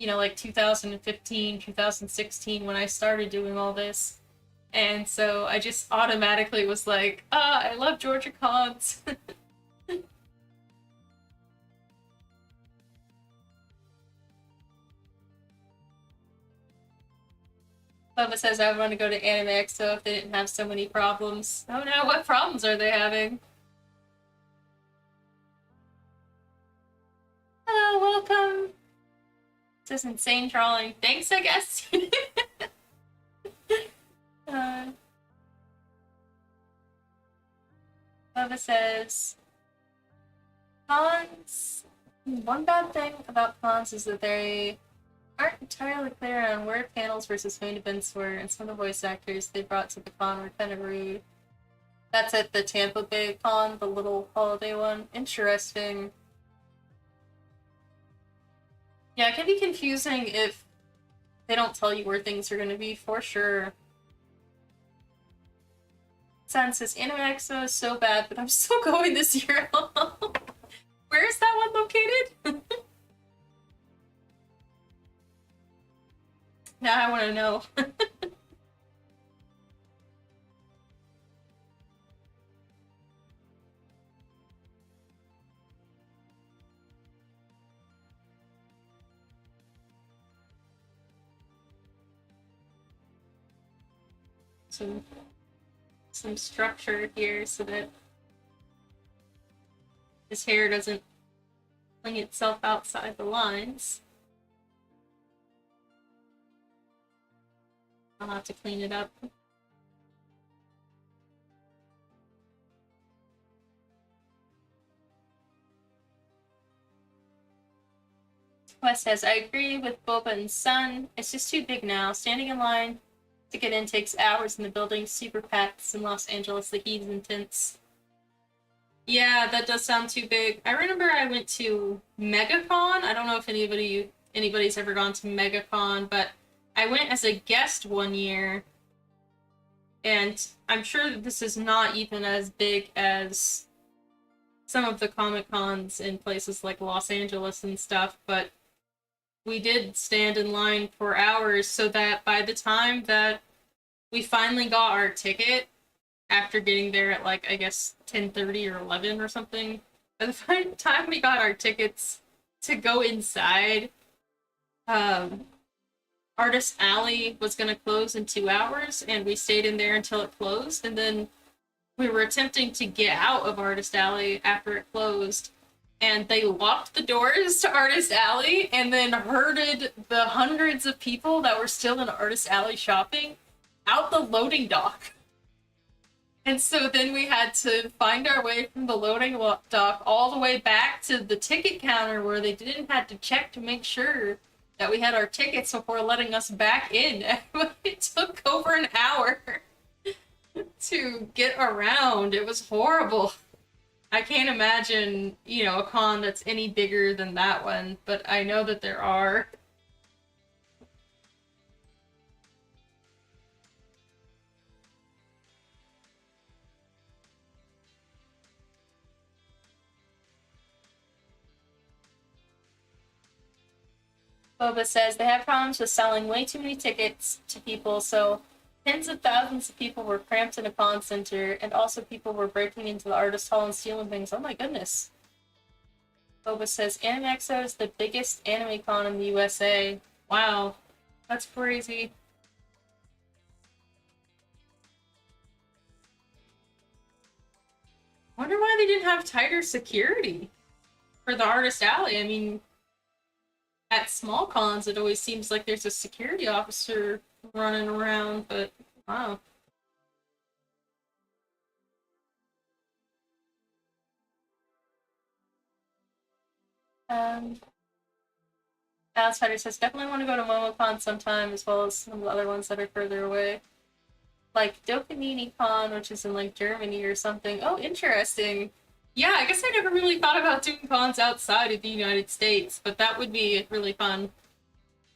like 2015, 2016 when I started doing all this. And so I just automatically was like, I love Georgia cons. Bubba says I would want to go to Anime Expo if they didn't have so many problems. Oh no, what problems are they having? Hello, welcome. This is insane drawing. Thanks, I guess. Bubba says, cons. One bad thing about cons is that they aren't entirely clear on where panels versus main events were, and some of the voice actors they brought to the con were kind of rude. That's at the Tampa Bay con, the little holiday one. Interesting. Yeah, it can be confusing if they don't tell you where things are going to be, for sure. San says, Anime Expo is so bad, but I'm still going this year. Where is that one located? Now I want to know. Some structure here so that his hair doesn't fling itself outside the lines. I'll have to clean it up. Wes says, I agree with Boba and Sun. It's just too big now. Standing in line to get in takes hours in the building. Super packed in Los Angeles. The heat is intense. Yeah, that does sound too big. I remember I went to MegaCon. I don't know if anybody's ever gone to MegaCon, but I went as a guest one year, and I'm sure that this is not even as big as some of the Comic Cons in places like Los Angeles and stuff, but we did stand in line for hours so that by the time that we finally got our ticket, after getting there at like, I guess, 10:30 or 11 or something, by the time we got our tickets to go inside, Artist Alley was going to close in 2 hours, and we stayed in there until it closed, and then we were attempting to get out of Artist Alley after it closed, and they locked the doors to Artist Alley and then herded the hundreds of people that were still in Artist Alley shopping out the loading dock. And so then we had to find our way from the loading dock all the way back to the ticket counter where they didn't have to check to make sure that we had our tickets before letting us back in. It took over an hour to get around. It was horrible. I can't imagine, a con that's any bigger than that one, but I know that there are. Boba says they have problems with selling way too many tickets to people, so tens of thousands of people were cramped in a con center, and also people were breaking into the artist hall and stealing things. Oh my goodness. Boba says Anime Expo is the biggest anime con in the USA. Wow, that's crazy. Wonder why they didn't have tighter security for the Artist Alley. I mean, at small cons, it always seems like there's a security officer running around, but wow. Alice Fighter says, definitely want to go to MomoCon sometime, as well as some of the other ones that are further away. Like Dokanini Con, which is in like Germany or something. Oh, interesting. Yeah, I guess I never really thought about doing cons outside of the United States, but that would be really fun.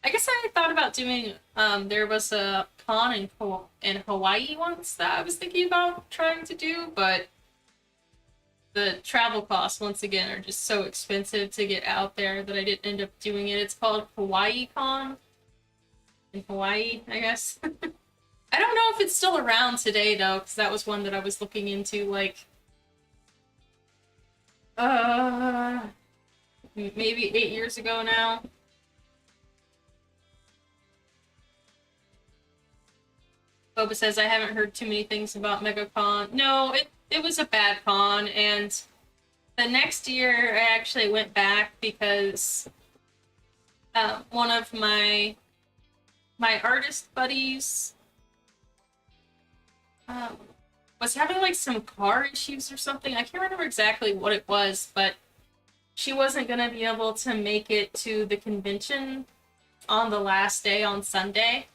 I guess I thought about doing, there was a con in Hawaii once that I was thinking about trying to do, but the travel costs, once again, are just so expensive to get out there that I didn't end up doing it. It's called Hawaii Con in Hawaii, I guess. I don't know if it's still around today, though, because that was one that I was looking into, like, maybe 8 years ago now. Boba says, I haven't heard too many things about MegaCon. No, it was a bad con, and the next year I actually went back because one of my artist buddies was having like some car issues or something. I can't remember exactly what it was, but she wasn't gonna be able to make it to the convention on the last day on Sunday.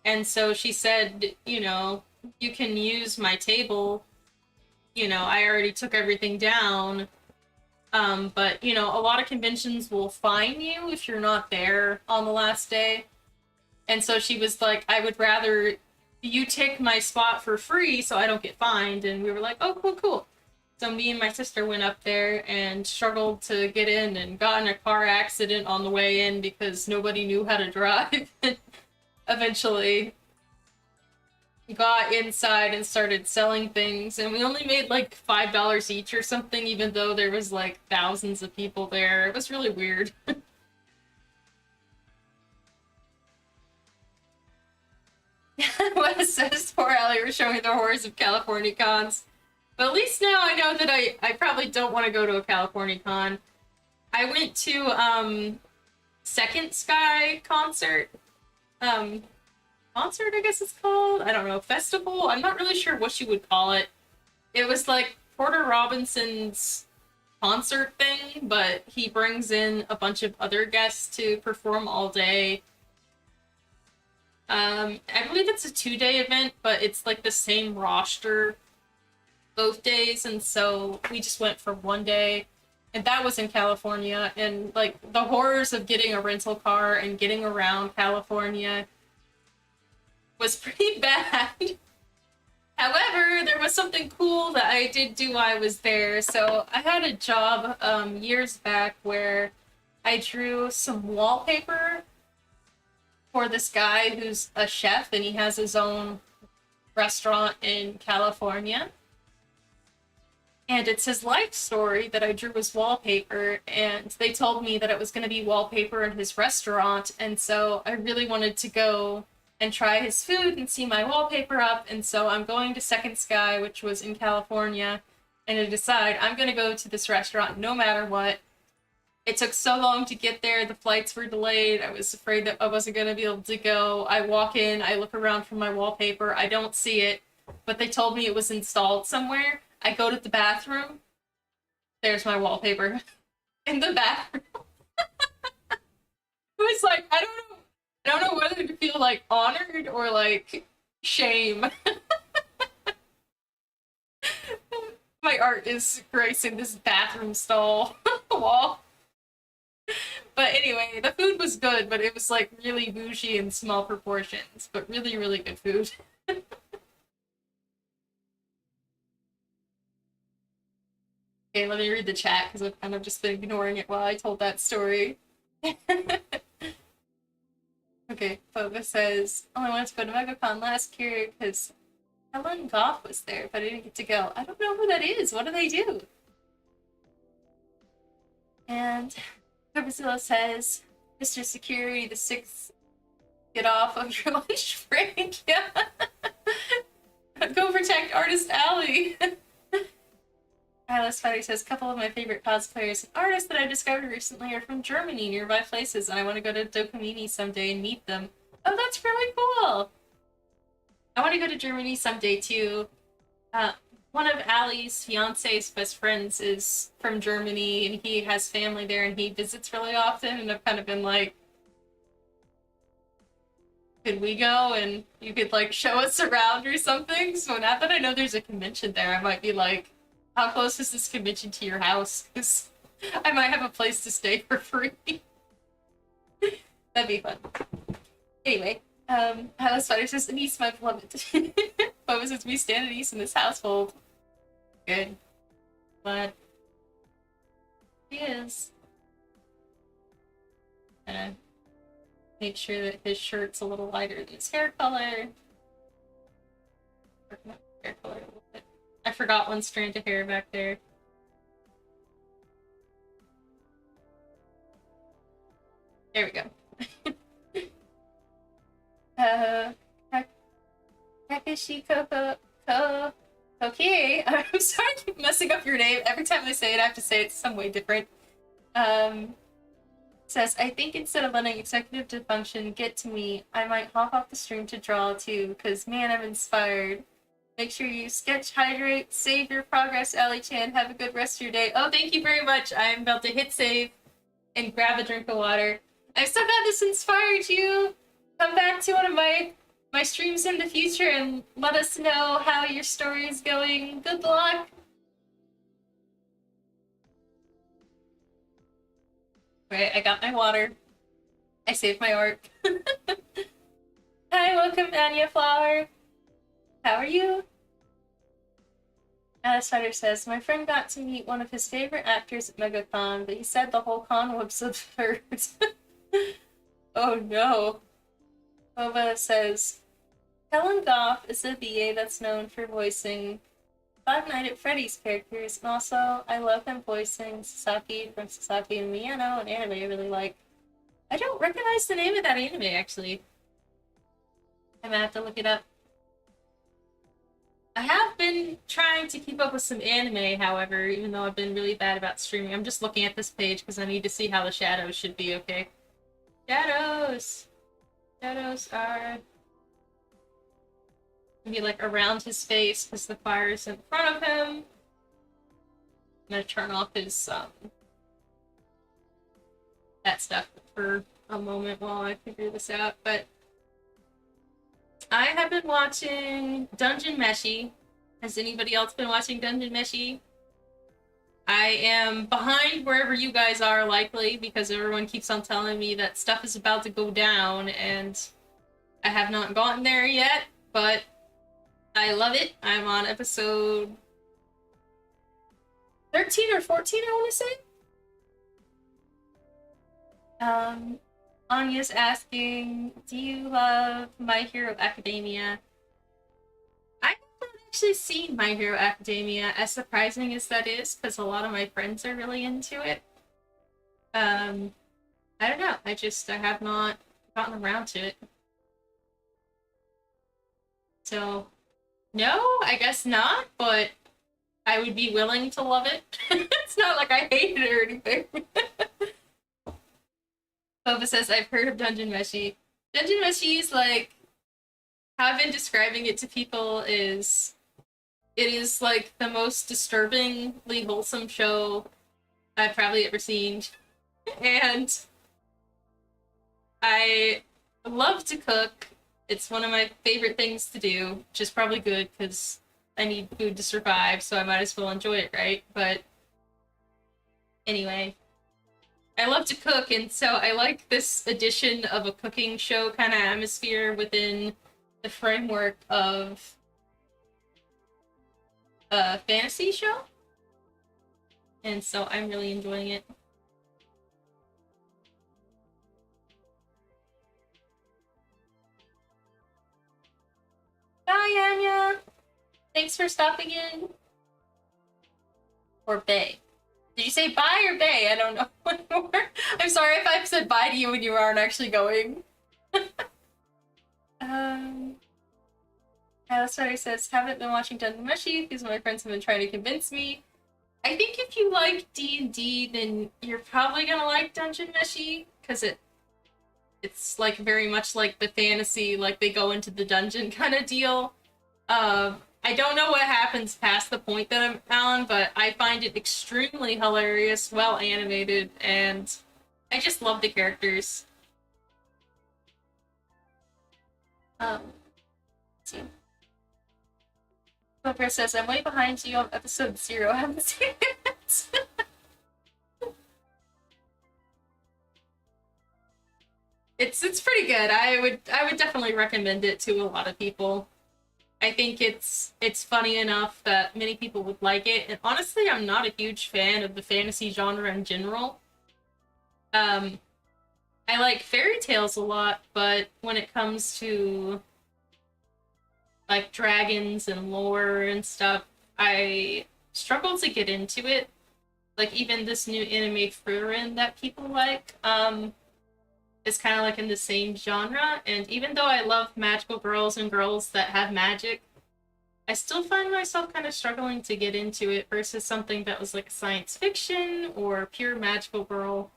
And so she said, you know, you can use my table. You know, I already took everything down. But, you know, a lot of conventions will fine you if you're not there on the last day. And so she was like, I would rather you take my spot for free so I don't get fined. And we were like, oh, cool, cool. So me and my sister went up there and struggled to get in and got in a car accident on the way in because nobody knew how to drive. Eventually got inside and started selling things, and we only made like $5 each or something, even though there was like thousands of people there. It was really weird. What it says, poor Allie was showing the horrors of California cons. But at least now I know that I probably don't want to go to a California con. I went to Second Sky concert. Concert, I guess it's called. I don't know, festival. I'm not really sure what you would call it. It was like Porter Robinson's concert thing, but he brings in a bunch of other guests to perform all day. I believe it's a 2-day event, but it's like the same roster both days, and so we just went for 1 day, and that was in California, and like the horrors of getting a rental car and getting around California was pretty bad. However, there was something cool that I did do while I was there. So I had a job years back where I drew some wallpaper for this guy who's a chef, and he has his own restaurant in California. And it's his life story that I drew as wallpaper, and they told me that it was going to be wallpaper in his restaurant, and so I really wanted to go and try his food and see my wallpaper up, and so I'm going to Second Sky, which was in California, and I decide I'm going to go to this restaurant no matter what. It took so long to get there, the flights were delayed, I was afraid that I wasn't going to be able to go. I walk in, I look around for my wallpaper, I don't see it, but they told me it was installed somewhere. I go to the bathroom, there's my wallpaper in the bathroom. It was like, I don't know whether to feel like honored or like shame. My art is gracing this bathroom stall wall. But anyway, the food was good, but it was like really bougie in small proportions, but really, really good food. Okay, let me read the chat because I've kind of just been ignoring it while I told that story. Okay, Boba says, oh, I wanted to go to MegaCon last year because Helen Goff was there, but I didn't get to go. I don't know who that is. What do they do? And Brazil says, Mr. Security, the sixth, get off of your lunch break. Yeah. Go protect artist Allie. Alice Fatty says, a couple of my favorite cosplayers and artists that I've discovered recently are from Germany, nearby places, and I want to go to Dokumini someday and meet them. Oh, that's really cool! I want to go to Germany someday, too. One of Allie's fiance's best friends is from Germany, and he has family there, and he visits really often, and I've kind of been like, could we go, and you could, like, show us around or something? So now that I know there's a convention there, I might be like, how close is this convention to your house? Because I might have a place to stay for free. That'd be fun. Anyway, Alice Spider says, Anise, my beloved. Boba says, we stand Anise in this household. Good. But he is. Make sure that his shirt's a little lighter than his hair color. Or not hair color, a little bit. I forgot one strand of hair back there. There we go. Kake Takeshi Kokie. I'm sorry I keep messing up your name. Every time I say it, I have to say it some way different. Says, I think instead of letting executive dysfunction get to me, I might hop off the stream to draw too, because man, I'm inspired. Make sure you sketch, hydrate, save your progress, Allie-chan. Have a good rest of your day. Oh, thank you very much. I'm about to hit save and grab a drink of water. I'm so glad this inspired you. Come back to one of my streams in the future and let us know how your story is going. Good luck. Right, I got my water. I saved my art. Hi, welcome, Anya Flower. How are you? Alice says, my friend got to meet one of his favorite actors at MegaCon, but he said the whole con was absurd. Oh no. Ova says, Helen Goff is a VA that's known for voicing Five Nights at Freddy's characters, and also I love him voicing Sasaki from Sasaki and Miyano, an anime I really like. I don't recognize the name of that anime, actually. I'm gonna have to look it up. I have been trying to keep up with some anime, however, even though I've been really bad about streaming. I'm just looking at this page because I need to see how the shadows should be, okay? Shadows! Shadows are... maybe like around his face because the fire's in front of him. I'm gonna turn off his, that stuff for a moment while I figure this out, but... I have been watching Dungeon Meshi. Has anybody else been watching Dungeon Meshi? I am behind wherever you guys are, likely, because everyone keeps on telling me that stuff is about to go down, and I have not gotten there yet, but I love it. I'm on episode 13 or 14, I want to say. Anya's asking, do you love My Hero Academia? I haven't actually seen My Hero Academia, as surprising as that is, because a lot of my friends are really into it. I don't know, I have not gotten around to it. So, no, I guess not, but I would be willing to love it. It's not like I hate it or anything. Boba says, I've heard of Dungeon Meshi. Dungeon Meshi is like, how I've been describing it to people is, it is like the most disturbingly wholesome show I've probably ever seen. And I love to cook. It's one of my favorite things to do, which is probably good because I need food to survive, so I might as well enjoy it, right? But anyway, I love to cook, and so I like this edition of a cooking show kind of atmosphere within the framework of a fantasy show. And so I'm really enjoying it. Bye, Anya! Thanks for stopping in. Or Bay. Did you say bye or Bay? I don't know anymore. I'm sorry if I've said bye to you when you aren't actually going. Alistair says, haven't been watching Dungeon Meshi because my friends have been trying to convince me. I think if you like D&D, then you're probably gonna like Dungeon Meshi, because it's like very much like the fantasy, like they go into the dungeon kind of deal. I don't know what happens past the point that I'm on, but I find it extremely hilarious, well animated, and I just love the characters. Let's see. Bumper says, I'm way behind you on episode 0. I haven't seen it. It's pretty good. I would definitely recommend it to a lot of people. I think it's funny enough that many people would like it, and honestly, I'm not a huge fan of the fantasy genre in general. I like fairy tales a lot, but when it comes to like dragons and lore and stuff, I struggle to get into it. Like even this new anime Frieren that people like, is kind of like in the same genre, and even though I love magical girls and girls that have magic, I still find myself kind of struggling to get into it versus something that was like science fiction or pure magical girl.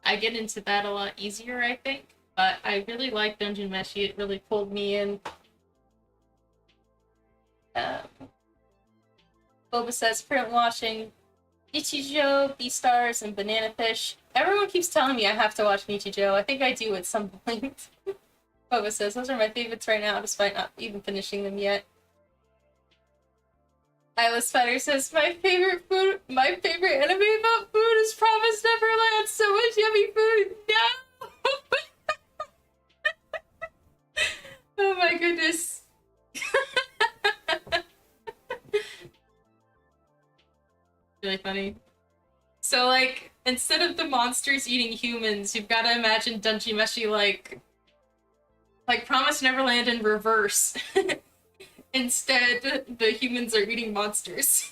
I get into that a lot easier, I think. But I really like Dungeon Meshi. It really pulled me in. Boba says, print watching Nichijou, Beastars, and Banana Fish. Everyone keeps telling me I have to watch Nichijou. I think I do at some point. Boba says, those are my favorites right now, despite not even finishing them yet. Isla Spider says, my favorite anime about food is Promised Neverland. So much yummy food. No! Oh my goodness. Really funny. So, like, instead of the monsters eating humans, you've got to imagine Dungeon Meshi like Promised Neverland in reverse. Instead, the humans are eating monsters.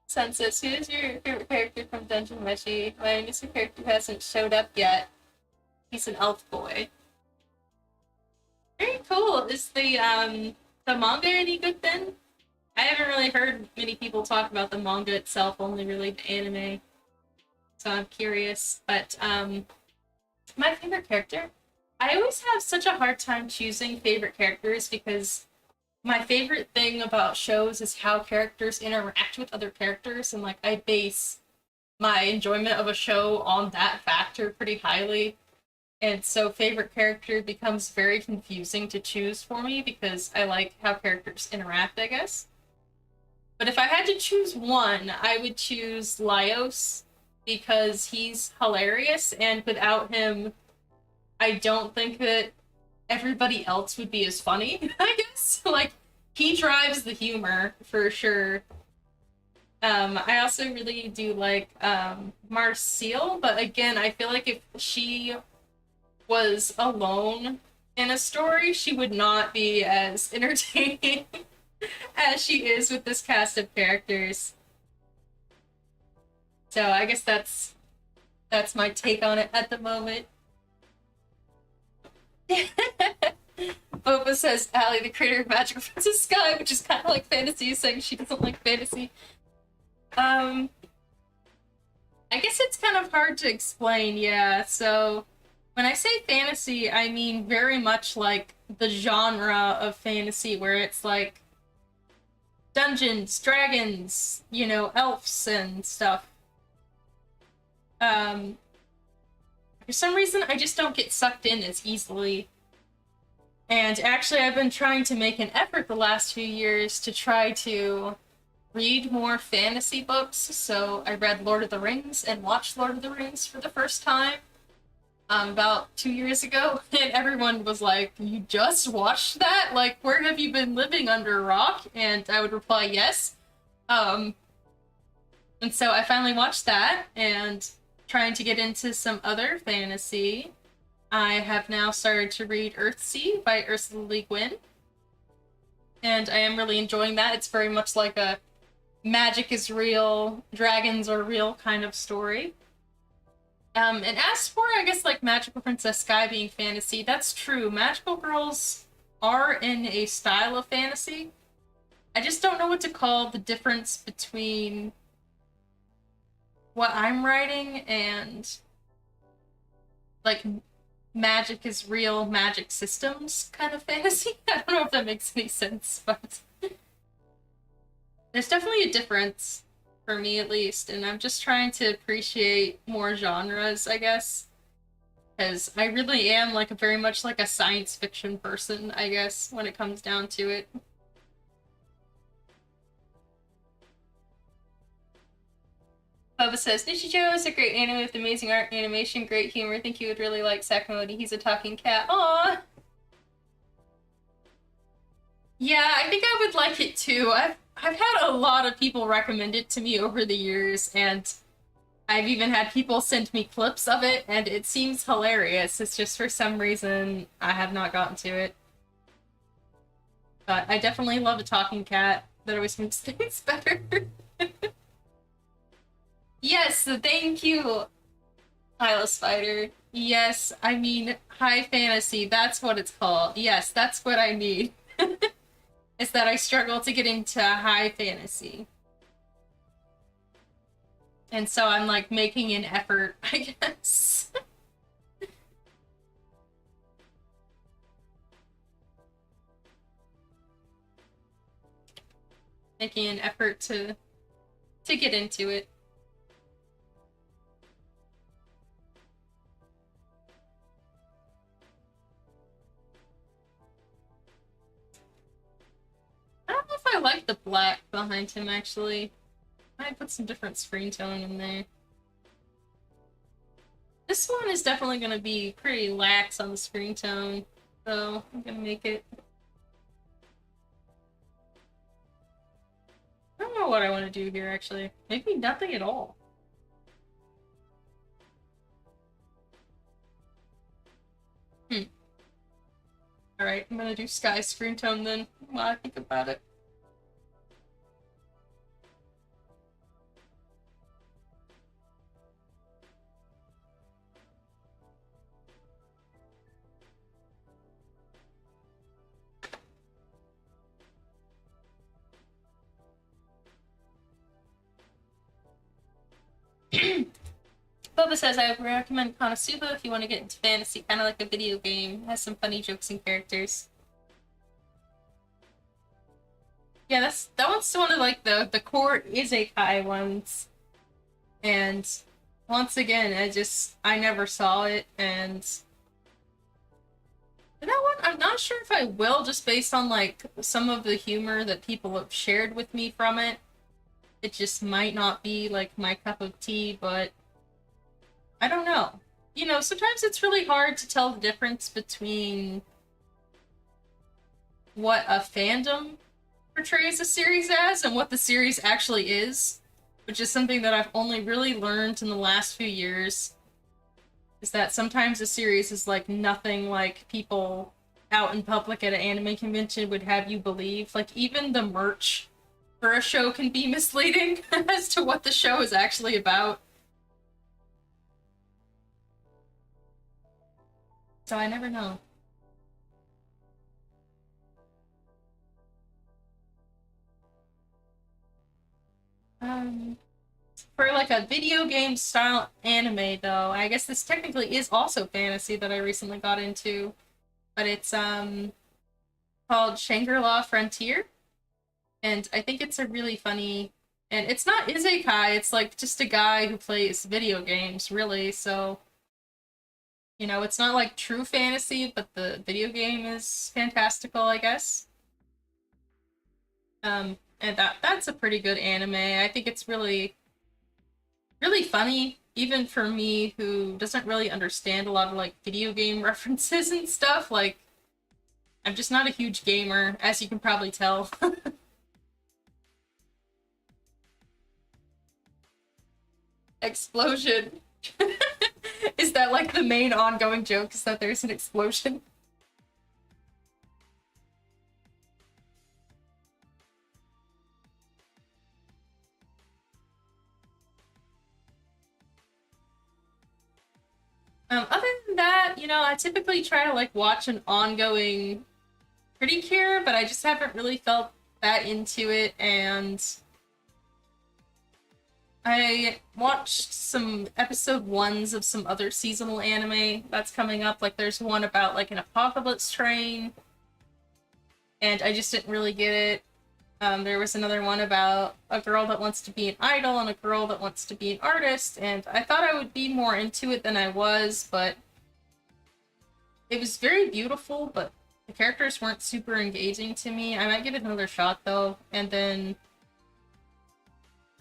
Census, who is your favorite character from Dungeon Meshi? My missing character who hasn't showed up yet. He's an elf boy. Very cool. Is the manga any good then? I haven't really heard many people talk about the manga itself, only really the anime. So I'm curious. But my favorite character? I always have such a hard time choosing favorite characters because my favorite thing about shows is how characters interact with other characters, and like I base my enjoyment of a show on that factor pretty highly. And so favorite character becomes very confusing to choose for me because I like how characters interact, I guess. But if I had to choose one, I would choose Laios because he's hilarious, and without him, I don't think that everybody else would be as funny, I guess. Like, he drives the humor, for sure. I also really do like Marcille, but again, I feel like if she was alone in a story, she would not be as entertaining as she is with this cast of characters. So I guess that's my take on it at the moment. Boba says Allie, the creator of Magical Princess Sky, which is kind of like fantasy, saying she doesn't like fantasy. I guess it's kind of hard to explain, yeah. So when I say fantasy, I mean very much like the genre of fantasy where it's like dungeons, dragons, you know, elves and stuff. For some reason, I just don't get sucked in as easily. And actually, I've been trying to make an effort the last few years to try to read more fantasy books. So I read Lord of the Rings and watched Lord of the Rings for the first time about 2 years ago. And everyone was like, you just watched that? Like, where have you been living, under a rock? And I would reply, yes. And so I finally watched that, and trying to get into some other fantasy. I have now started to read Earthsea by Ursula Le Guin, and I am really enjoying that. It's very much like a magic is real, dragons are real kind of story. And as for, I guess, like Magical Princess Sky being fantasy, that's true. Magical girls are in a style of fantasy. I just don't know what to call the difference between what I'm writing and like magic is real, magic systems kind of fantasy. I don't know if that makes any sense, but there's definitely a difference for me, at least, and I'm just trying to appreciate more genres, I guess, because I really am like very much like a science fiction person, I guess, when it comes down to it. Bubba says, Nichijou is a great anime with amazing art and animation, great humor. I think you would really like Sakamodi. He's a talking cat. Aww! Yeah, I think I would like it too. I've had a lot of people recommend it to me over the years, and I've even had people send me clips of it, and it seems hilarious. It's just for some reason I have not gotten to it. But I definitely love a talking cat that always makes things better. Yes, thank you, Hyla Spider. Yes, I mean, high fantasy, that's what it's called. Yes, that's what I mean. Is that I struggle to get into high fantasy. And so I'm like making an effort, I guess. Making an effort to get into it. I don't know if I like the black behind him actually. I might put some different screen tone in there. This one is definitely gonna be pretty lax on the screen tone, so I'm gonna make it. I don't know what I want to do here actually. Maybe nothing at all. Alright, I'm gonna do sky screen tone then while I think about it. Boba says, I would recommend Konosuba if you want to get into fantasy, kind of like a video game. It has some funny jokes and characters. Yeah, that one's one of like the core isekai ones. And once again, I never saw it, and you know what? I'm not sure if I will, just based on like some of the humor that people have shared with me from it. It just might not be like my cup of tea, but I don't know. You know, sometimes it's really hard to tell the difference between what a fandom portrays a series as and what the series actually is, which is something that I've only really learned in the last few years. Is that sometimes a series is like nothing like people out in public at an anime convention would have you believe. Like, even the merch for a show can be misleading as to what the show is actually about. So I never know. Um, for like a video game style anime, though, I guess this technically is also fantasy that I recently got into, but it's called Shangri-La Frontier, and I think it's a really funny. And it's not isekai; it's like just a guy who plays video games, really. So you know, it's not like true fantasy, but the video game is fantastical, I guess. And that's a pretty good anime. I think it's really funny, even for me who doesn't really understand a lot of like video game references and stuff. Like, I'm just not a huge gamer, as you can probably tell. Explosion. Is that like the main ongoing joke? Is that there's an explosion? Other than that, you know, I typically try to like watch an ongoing Pretty Cure, but I just haven't really felt that into it, and I watched some episode ones of some other seasonal anime that's coming up. Like, there's one about like an apocalypse train, and I just didn't really get it. There was another one about a girl that wants to be an idol and a girl that wants to be an artist, and I thought I would be more into it than I was, but it was very beautiful, but the characters weren't super engaging to me. I might give it another shot though. And then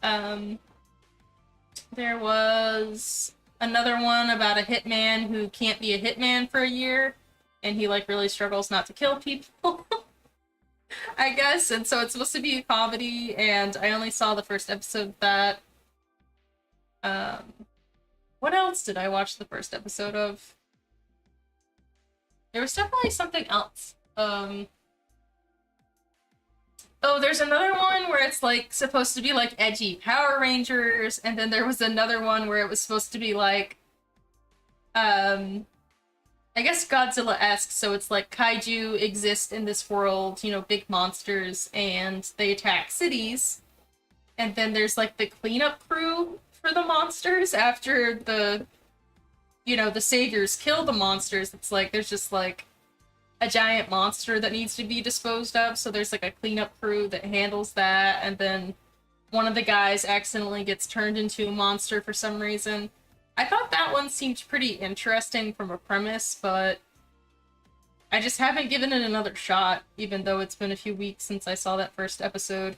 um there was another one about a hitman who can't be a hitman for a year, and he like really struggles not to kill people. I guess, and so it's supposed to be a comedy, and I only saw the first episode of that. Um what else did I watch the first episode of? There was definitely something else. Oh, there's another one where it's like supposed to be like edgy Power Rangers, and then there was another one where it was supposed to be like um I guess Godzilla-esque, so it's like kaiju exist in this world, you know, big monsters, and they attack cities. And then there's like the cleanup crew for the monsters after the saviors kill the monsters. It's like there's just like a giant monster that needs to be disposed of, so there's like a cleanup crew that handles that, and then one of the guys accidentally gets turned into a monster for some reason. I thought that one seemed pretty interesting from a premise, but I just haven't given it another shot, even though it's been a few weeks since I saw that first episode.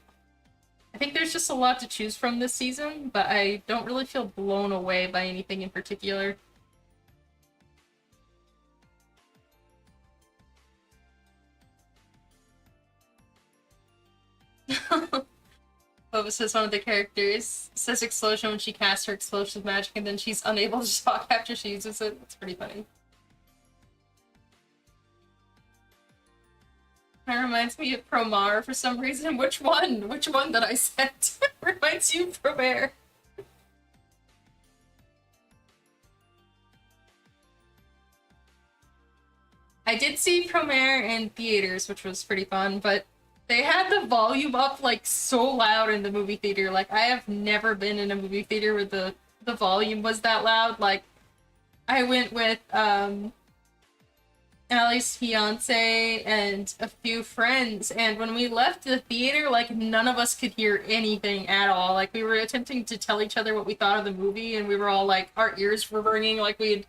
I think there's just a lot to choose from this season, but I don't really feel blown away by anything in particular. Bova says one of the characters says explosion when she casts her explosive magic, and then she's unable to talk after she uses it. It's pretty funny. That reminds me of Promar for some reason. Which one? Which one that I said reminds you of Promare? I did see Promare in theaters, which was pretty fun, but they had the volume up like so loud in the movie theater. Like I have never been in a movie theater where the volume was that loud. Like I went with Allie's fiance and a few friends, and when we left the theater, like none of us could hear anything at all. Like we were attempting to tell each other what we thought of the movie, and we were all like, our ears were ringing, like we'd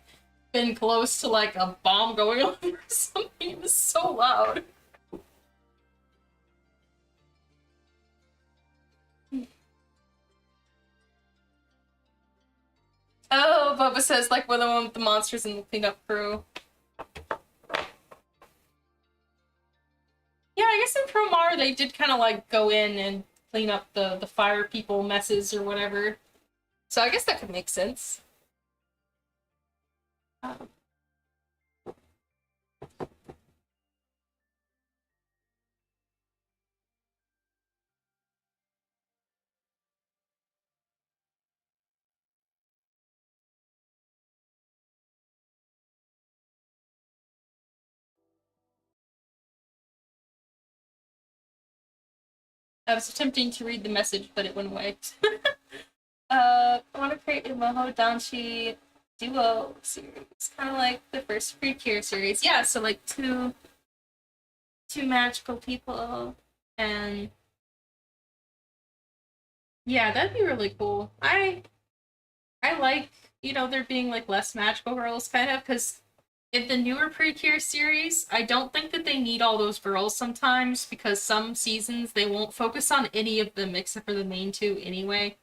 been close to like a bomb going off or something. It was so loud. Oh, Bubba says like one of the one with the monsters and the cleanup crew. Yeah, I guess in Promar they did kind of like go in and clean up the fire people messes or whatever. So I guess that could make sense. Um, I was attempting to read the message, but it went away. I want to create a Moho Danshi duo series, kind of like the first Precure series. Yeah, so like two magical people, and yeah, that'd be really cool. I like there being like less magical girls, kind of, because in the newer Precure series, I don't think that they need all those girls sometimes because some seasons they won't focus on any of them except for the main two anyway.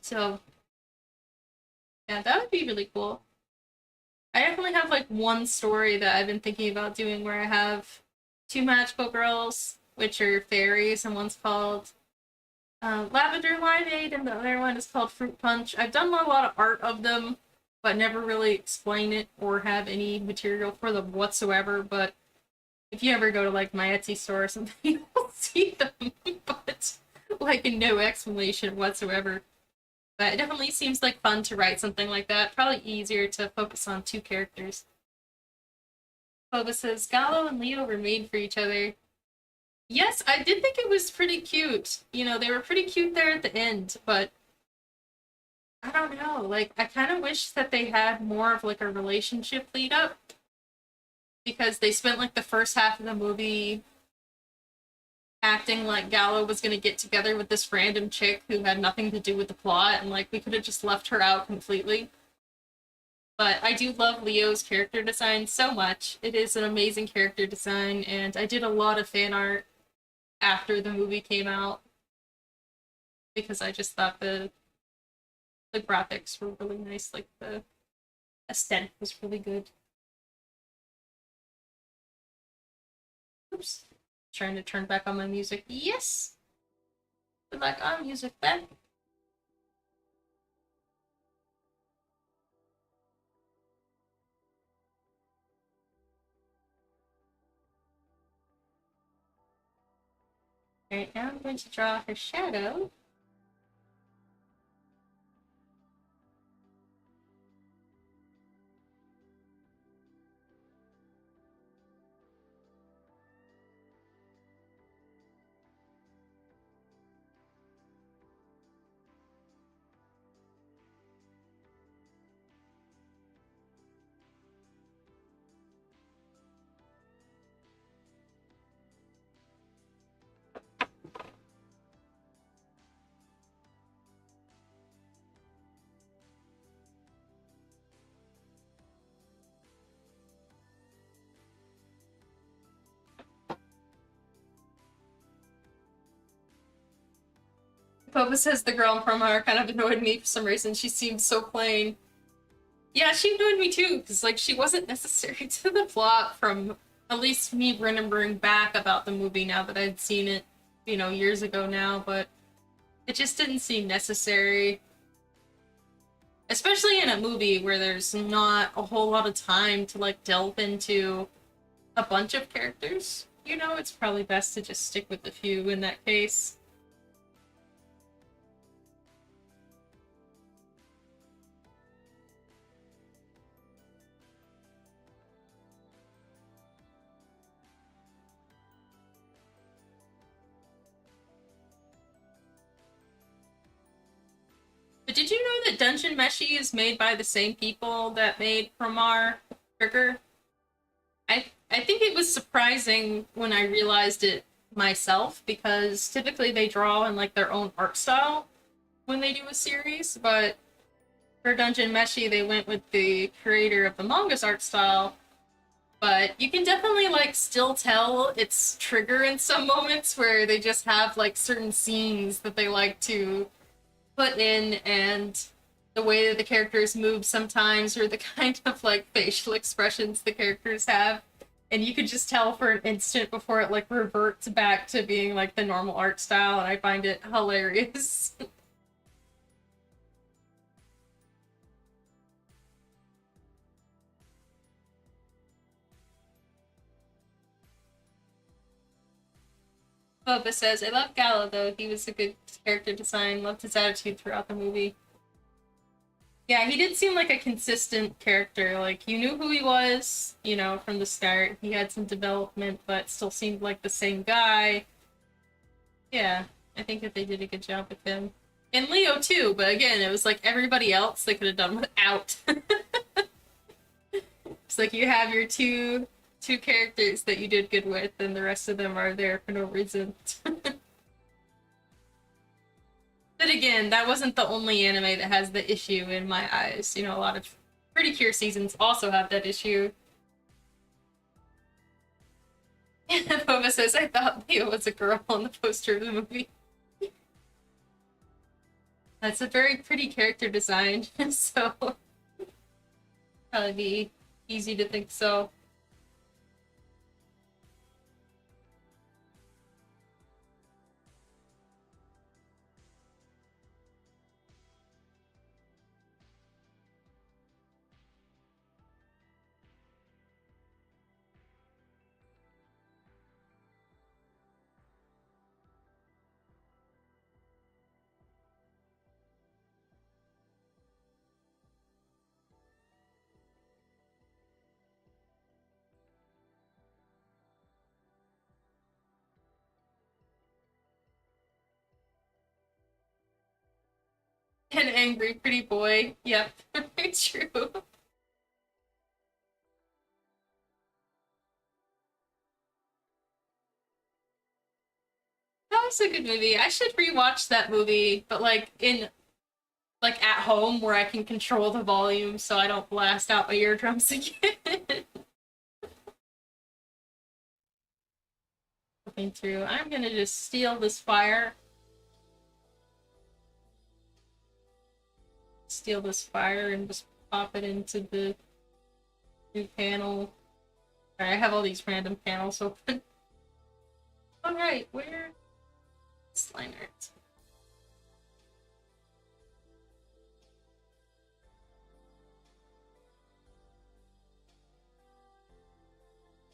So yeah, that would be really cool. I definitely have like one story that I've been thinking about doing where I have two magical girls, which are fairies, and one's called Lavender Limeade, and the other one is called Fruit Punch. I've done a lot of art of them, but never really explain it or have any material for them whatsoever. But if you ever go to like my Etsy store or something, you'll see them, but like no explanation whatsoever. But it definitely seems like fun to write something like that. Probably easier to focus on two characters. Boba says Gallo and Leo were made for each other. Yes, I did think it was pretty cute. They were pretty cute there at the end, but I don't know. Like, I kind of wish that they had more of like a relationship lead up because they spent like the first half of the movie acting like Gallo was gonna get together with this random chick who had nothing to do with the plot, and like we could have just left her out completely. But I do love Leo's character design so much. It is an amazing character design, and I did a lot of fan art after the movie came out because I just thought the graphics were really nice, like the aesthetic was really good. Oops. Trying to turn back on my music. Yes! We're back on music then. Alright, now I'm going to draw her shadow. Boba says the girl in promo kind of annoyed me for some reason. She seemed so plain. Yeah, she annoyed me too, because like she wasn't necessary to the plot from at least me remembering back about the movie now that I'd seen it, you know, years ago now, but it just didn't seem necessary. Especially in a movie where there's not a whole lot of time to like delve into a bunch of characters. You know, it's probably best to just stick with a few in that case. But did you know that Dungeon Meshi is made by the same people that made Promar Trigger? I think it was surprising when I realized it myself, because typically they draw in like their own art style when they do a series, but for Dungeon Meshi they went with the creator of the manga's art style. But you can definitely like still tell it's Trigger in some moments where they just have like certain scenes that they like to put in, and the way that the characters move sometimes, or the kind of like facial expressions the characters have. And you could just tell for an instant before it like reverts back to being like the normal art style, and I find it hilarious. Boba says, I love Gallo though, he was a good character design, loved his attitude throughout the movie. Yeah, he did seem like a consistent character. Like, you knew who he was, you know, from the start. He had some development, but still seemed like the same guy. Yeah, I think that they did a good job with him. And Leo, too, but again, it was like everybody else they could have done without. It's like you have your two characters that you did good with, and the rest of them are there for no reason. But again, that wasn't the only anime that has the issue in my eyes. You know, a lot of Pretty Cure seasons also have that issue. Boba says, I thought Leo was a girl on the poster of the movie. That's a very pretty character design, so probably be easy to think so. An angry pretty boy. Yep, very true. That was a good movie. I should rewatch that movie, but like in like at home where I can control the volume so I don't blast out my eardrums again. Looking through. I'm gonna just steal this fire. Steal this fire and just pop it into the new panel. Alright, I have all these random panels open. Alright, where is line art?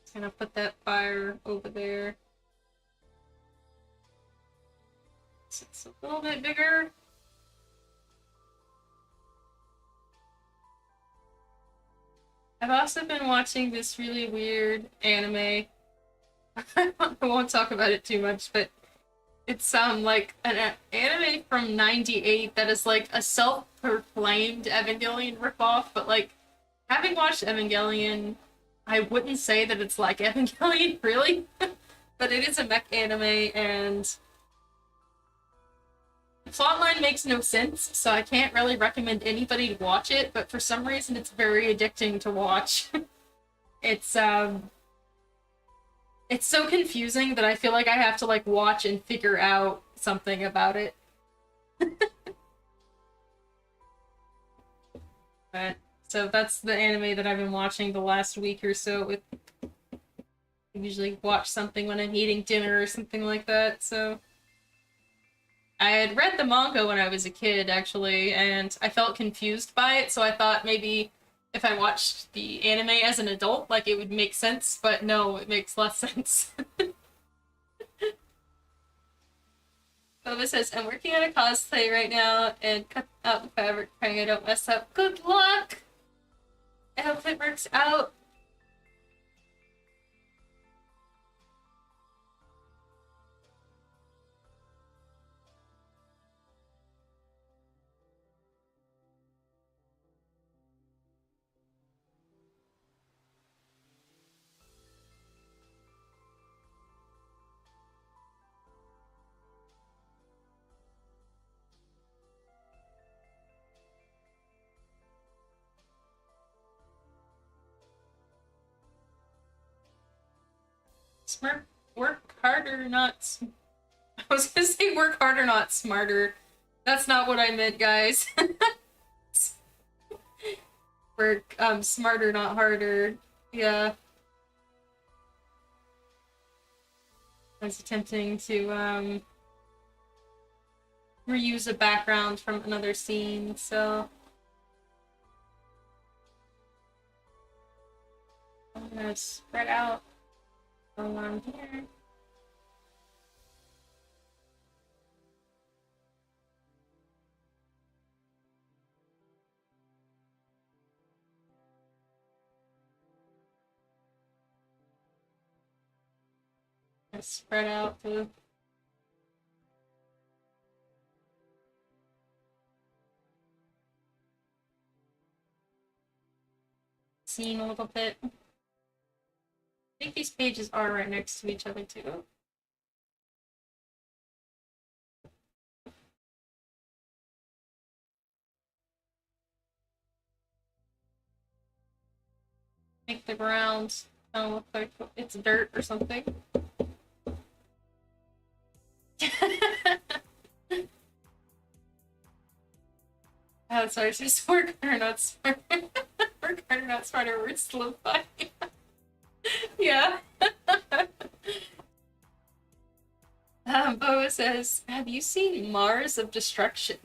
Just gonna put that fire over there. guess it's a little bit bigger. I've also been watching this really weird anime. I won't talk about it too much, but it's like an anime from '98 that is like a self-proclaimed Evangelion ripoff, but like having watched Evangelion, I wouldn't say that it's like Evangelion, really. But it is a mech anime, and the plotline makes no sense, so I can't really recommend anybody to watch it, but for some reason it's very addicting to watch. It's it's so confusing that I feel like I have to like watch and figure out something about it. But so that's the anime that I've been watching the last week or so. With I usually watch something when I'm eating dinner or something like that. So I had read the manga when I was a kid, actually, and I felt confused by it. So I thought maybe if I watched the anime as an adult, like it would make sense. But no, it makes less sense. Bova says, I'm working on a cosplay right now and cut out the fabric praying I don't mess up. Good luck! I hope it works out. Smart. Work harder, not... I was gonna say work harder, not smarter. That's not what I meant, guys. Work, smarter, not harder. Yeah. I was attempting to, reuse a background from another scene, so... I'm gonna spread out along here. Spread out the scene a little bit. I think these pages are right next to each other too. Make the ground don't look like it's dirt or something. Oh, sorry, it's just work harder, not smarter. Work harder, not smarter. We're slow by. Yeah. Boa says, have you seen Mars of Destruction?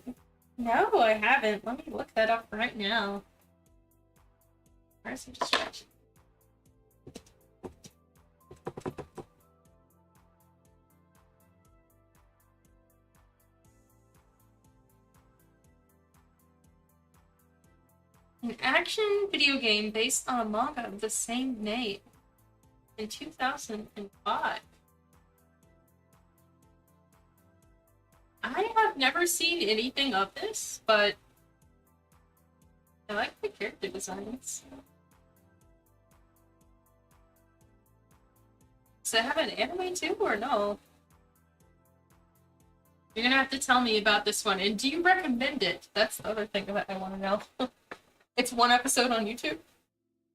No, I haven't. Let me look that up right now. Mars of Destruction. An action video game based on a manga of the same name in 2005. I have never seen anything of this, but I like the character designs. Does it have an anime too, or no? You're gonna have to tell me about this one, and do you recommend it? That's the other thing that I want to know. It's one episode on YouTube?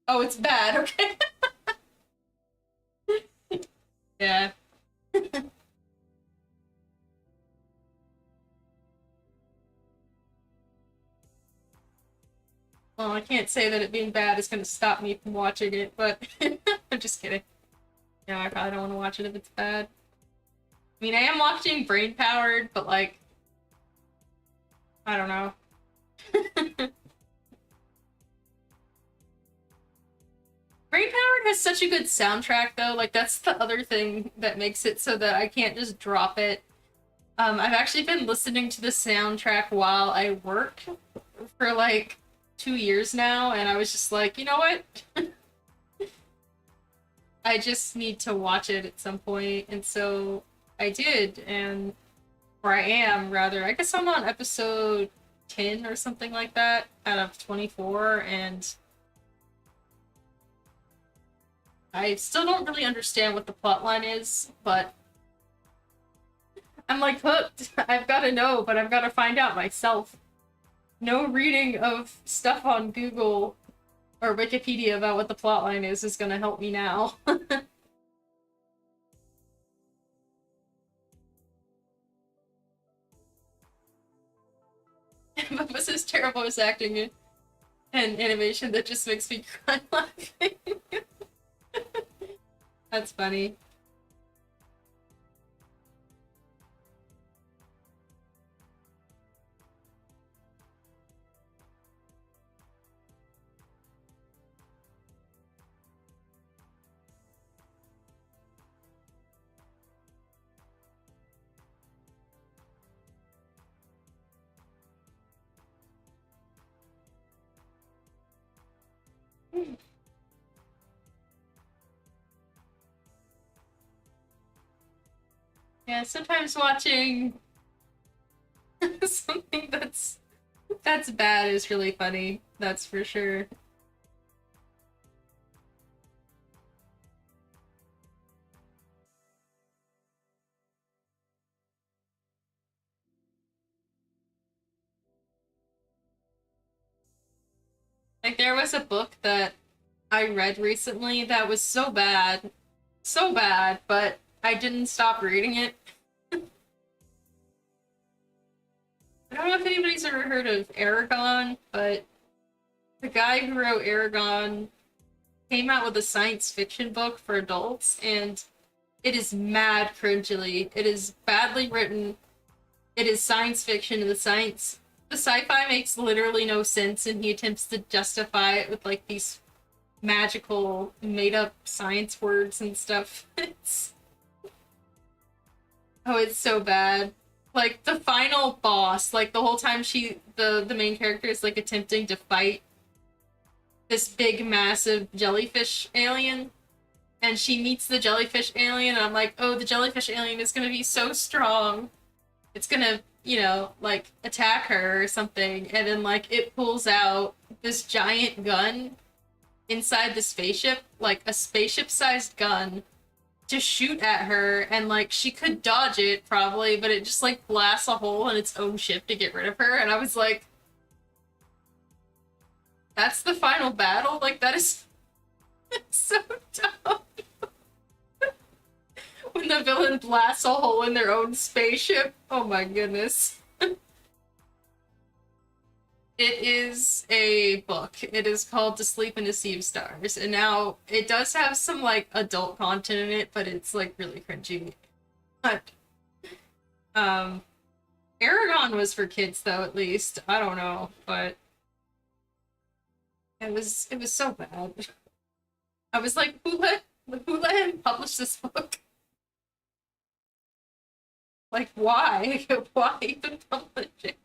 Oh, it's bad, okay. Yeah. Well, I can't say that it being bad is gonna stop me from watching it, but I'm just kidding. No, I probably don't want to watch it if it's bad. I mean, I am watching Brain Powered, but like, I don't know. Brain Powered has such a good soundtrack, though. Like, that's the other thing that makes it so that I can't just drop it. I've actually been listening to the soundtrack while I work for like 2 years now, and I was just like, you know what? I just need to watch it at some point, and so I did, and or I am rather. I guess I'm on episode 10 or something like that out of 24, and I still don't really understand what the plotline is, but I'm like hooked. I've got to know, but I've got to find out myself. No reading of stuff on Google or Wikipedia about what the plotline is gonna help me now. But was this terrible as acting and animation that just makes me cry laughing. That's funny. Yeah, sometimes watching something that's bad is really funny. That's for sure. Like there was a book that I read recently that was so bad, but I didn't stop reading it. I don't know if anybody's ever heard of Aragon, but the guy who wrote Aragon came out with a science fiction book for adults, and it is mad cringily. It is badly written. It is science fiction, and the sci-fi makes literally no sense, and he attempts to justify it with like these magical, made-up science words and stuff. It's so bad. Like the final boss, like the whole time the main character is like attempting to fight this big massive jellyfish alien, and she meets the jellyfish alien, and I'm like, oh, the jellyfish alien is gonna be so strong. It's gonna, like attack her or something, and then like it pulls out this giant gun inside the spaceship, like a spaceship-sized gun, to shoot at her, and like she could dodge it probably, but it just like blasts a hole in its own ship to get rid of her, and I was like, that's the final battle? Like that is so dumb. When the villain blasts a hole in their own spaceship. Oh my goodness. It is a book. It is called To Sleep and Deceive Stars. And now it does have some like adult content in it, but it's like really cringy. But Aragon was for kids though, at least. I don't know, but it was so bad. I was like, who let him publish this book? Like why? Why even publish it?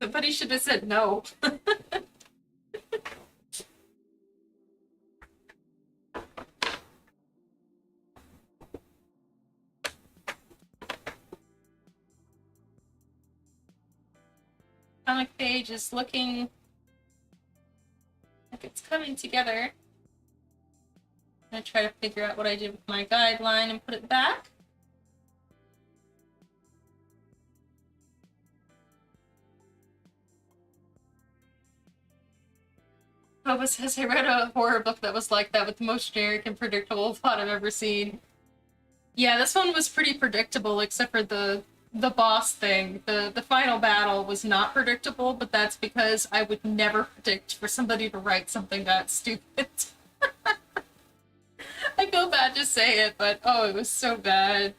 Somebody should have said no. Comic page is looking like it's coming together. I'm gonna try to figure out what I did with my guideline and put it back. Boba says, I read a horror book that was like that with the most generic and predictable plot I've ever seen. Yeah, this one was pretty predictable except for the boss thing. The final battle was not predictable, but that's because I would never predict for somebody to write something that stupid. I feel bad to say it, but oh, it was so bad.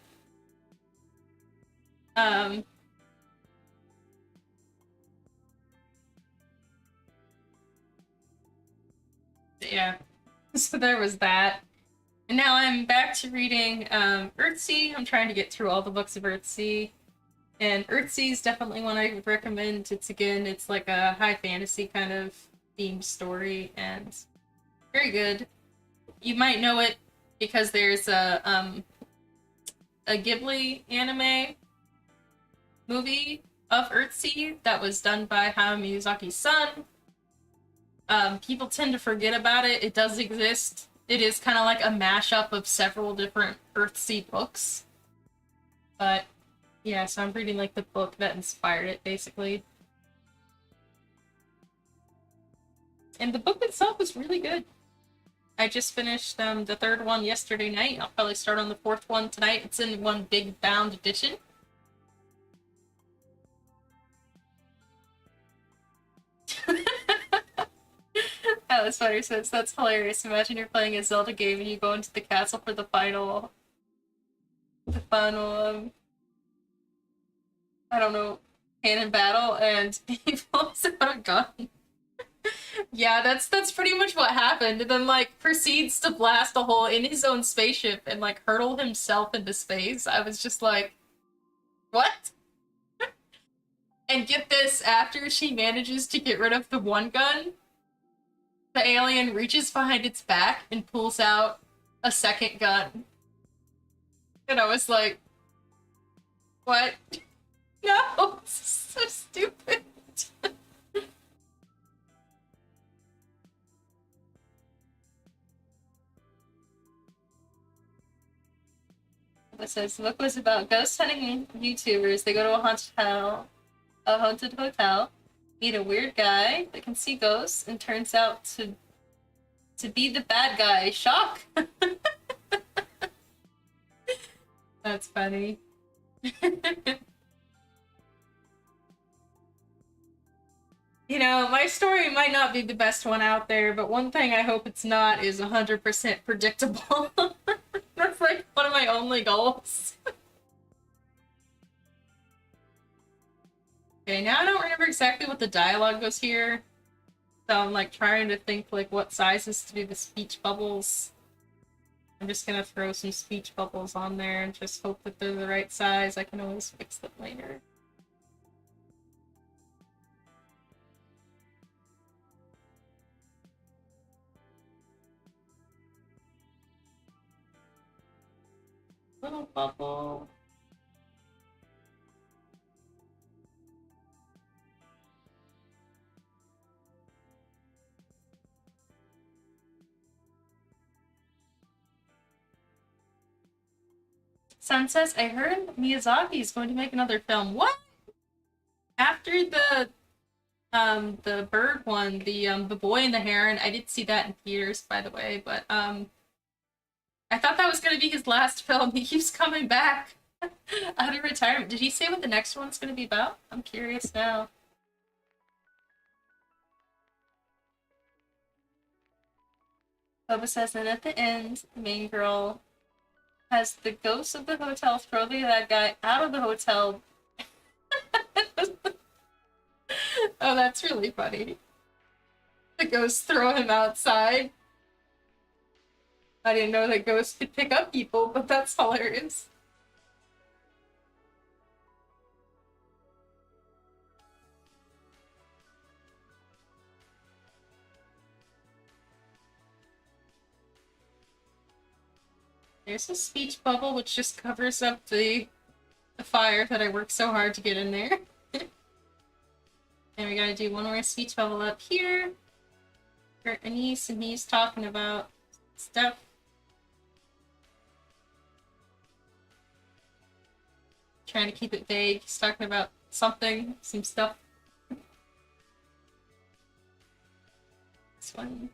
Um, yeah. So there was that. And now I'm back to reading Earthsea. I'm trying to get through all the books of Earthsea. And Earthsea is definitely one I would recommend. It's like a high fantasy kind of themed story, and very good. You might know it because there's a Ghibli anime movie of Earthsea that was done by Hayao Miyazaki's son. People tend to forget about it. It does exist. It is kind of like a mashup of several different Earthsea books. But yeah, so I'm reading like the book that inspired it, basically. And the book itself is really good. I just finished the third one yesterday night. I'll probably start on the fourth one tonight. It's in one big bound edition. Alice Fighter says, that's hilarious. Imagine you're playing a Zelda game and you go into the castle for the final, I don't know, cannon battle, and he pulls out a gun. Yeah, that's pretty much what happened. And then, like, proceeds to blast a hole in his own spaceship and, like, hurtle himself into space. I was just like, what? And get this, after she manages to get rid of the one gun, the alien reaches behind its back and pulls out a second gun. And I was like, what? No, this is so stupid. It says the book was about ghost hunting YouTubers. They go to a haunted hotel, meet a weird guy that can see ghosts, and turns out to be the bad guy. Shock. That's funny. You know, my story might not be the best one out there, but one thing I hope it's not is 100% predictable. That's like one of my only goals. Okay, now I don't remember exactly what the dialogue was here. So I'm like trying to think like what sizes to do the speech bubbles. I'm just gonna throw some speech bubbles on there and just hope that they're the right size. I can always fix them later. Little bubble. Sun says, I heard Miyazaki is going to make another film. What? After the bird one, the boy and the heron, I did see that in theaters, by the way, but I thought that was gonna be his last film. He keeps coming back out of retirement. Did he say what the next one's gonna be about? I'm curious now. Boba says that at the end, the main girl has the ghost of the hotel throw that guy out of the hotel. Oh, that's really funny. The ghosts throw him outside. I didn't know that ghosts could pick up people, but that's hilarious. There's a speech bubble which just covers up the fire that I worked so hard to get in there. And we gotta do one more speech bubble up here for Anise, and he's talking about stuff. Trying to keep it vague. He's talking about something, some stuff. This one.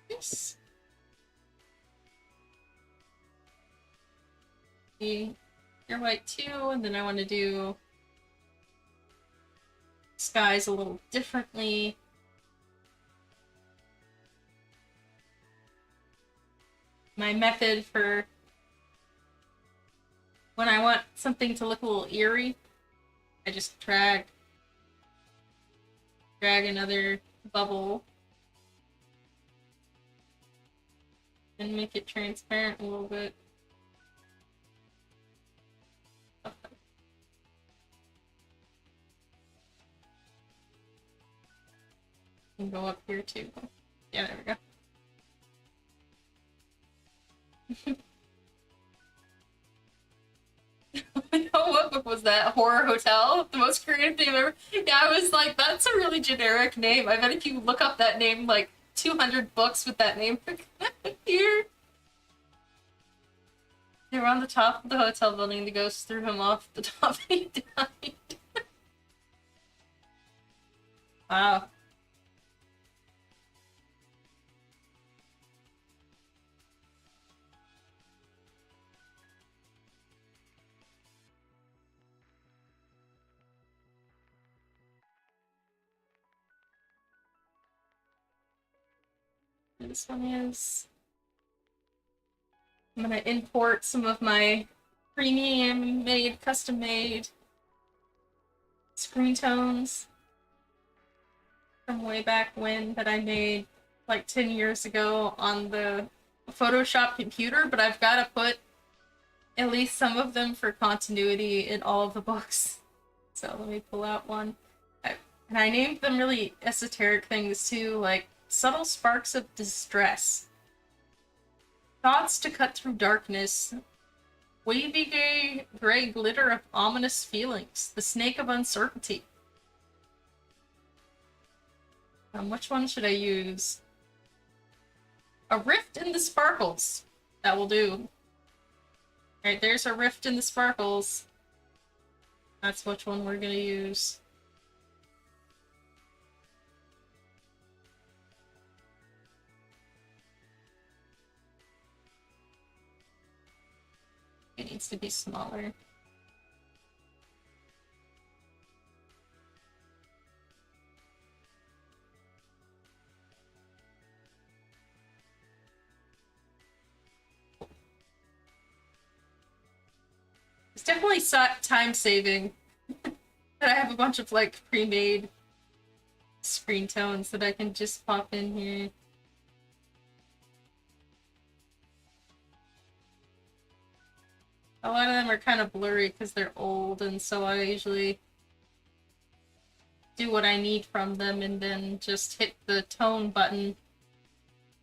Yes. You're white too, and then I want to do skies a little differently. My method for when I want something to look a little eerie, I just drag another bubble And make it transparent a little bit. And go up here too. Yeah, there we go. What book was that? Horror Hotel? The most creative name ever? Yeah, I was like, that's a really generic name. I bet if you look up that name, like 200 books with that name here. They were on the top of the hotel building. The ghost threw him off the top and he died. Wow. This one is... I'm gonna import some of my premium made, custom made screen tones from way back when that I made like 10 years ago on the Photoshop computer, but I've got to put at least some of them for continuity in all of the books. So let me pull out one. And I named them really esoteric things too, like subtle sparks of distress, thoughts to cut through darkness, wavy gray glitter of ominous feelings, the snake of uncertainty. Which one should I use? A rift in the sparkles. That will do. Alright, there's a rift in the sparkles. That's which one we're gonna use. It needs to be smaller. It's definitely time saving. But I have a bunch of like pre-made screen tones that I can just pop in here. A lot of them are kind of blurry because they're old, and so I usually do what I need from them and then just hit the tone button,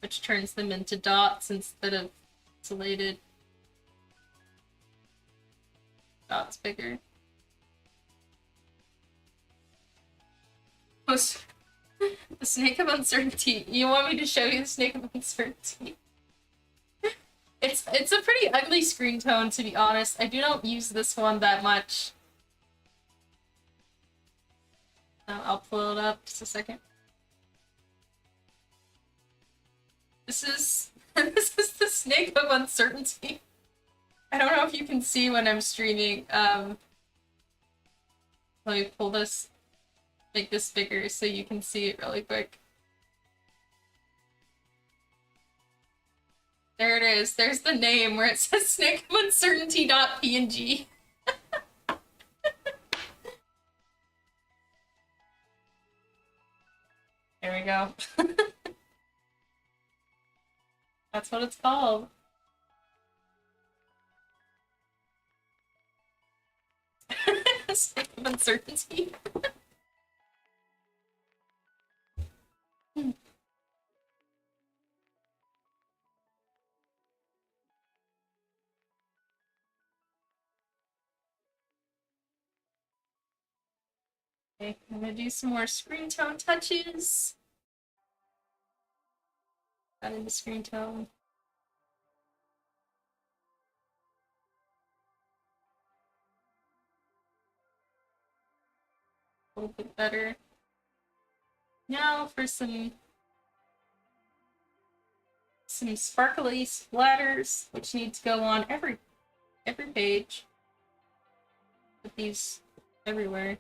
which turns them into dots instead of isolated. Dots bigger. The Snake of Uncertainty. You want me to show you the Snake of Uncertainty? It's a pretty ugly screen tone, to be honest. I do not use this one that much. I'll pull it up just a second. This is this is the Snake of Uncertainty. I don't know if you can see when I'm streaming. Let me pull this, make this bigger so you can see it really quick. There it is. There's the name where it says Snake of Uncertainty.png. There we go. That's what it's called. Snake of Uncertainty. Okay, I'm gonna do some more screen tone touches. Got into screen tone. A little bit better. Now for some sparkly splatters, which need to go on every page. Put these everywhere.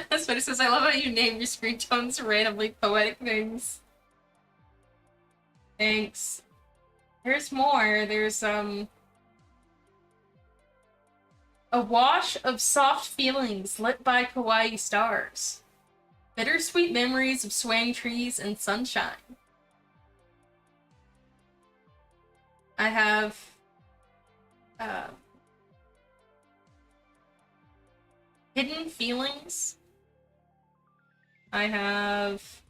That's what it says. I love how you name your screen tones randomly poetic things. Thanks. There's more. There's a wash of soft feelings lit by kawaii stars. Bittersweet memories of swaying trees and sunshine. I have hidden feelings. I have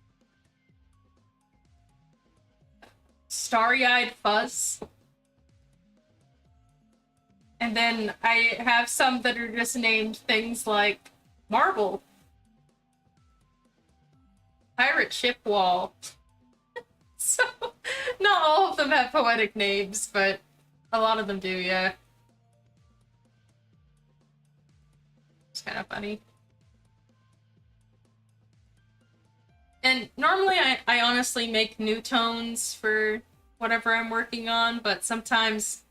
starry-eyed fuzz. And then I have some that are just named things like marble, pirate ship wall. So, not all of them have poetic names, but a lot of them do, yeah. It's kind of funny. And normally I honestly make new tones for whatever I'm working on, but sometimes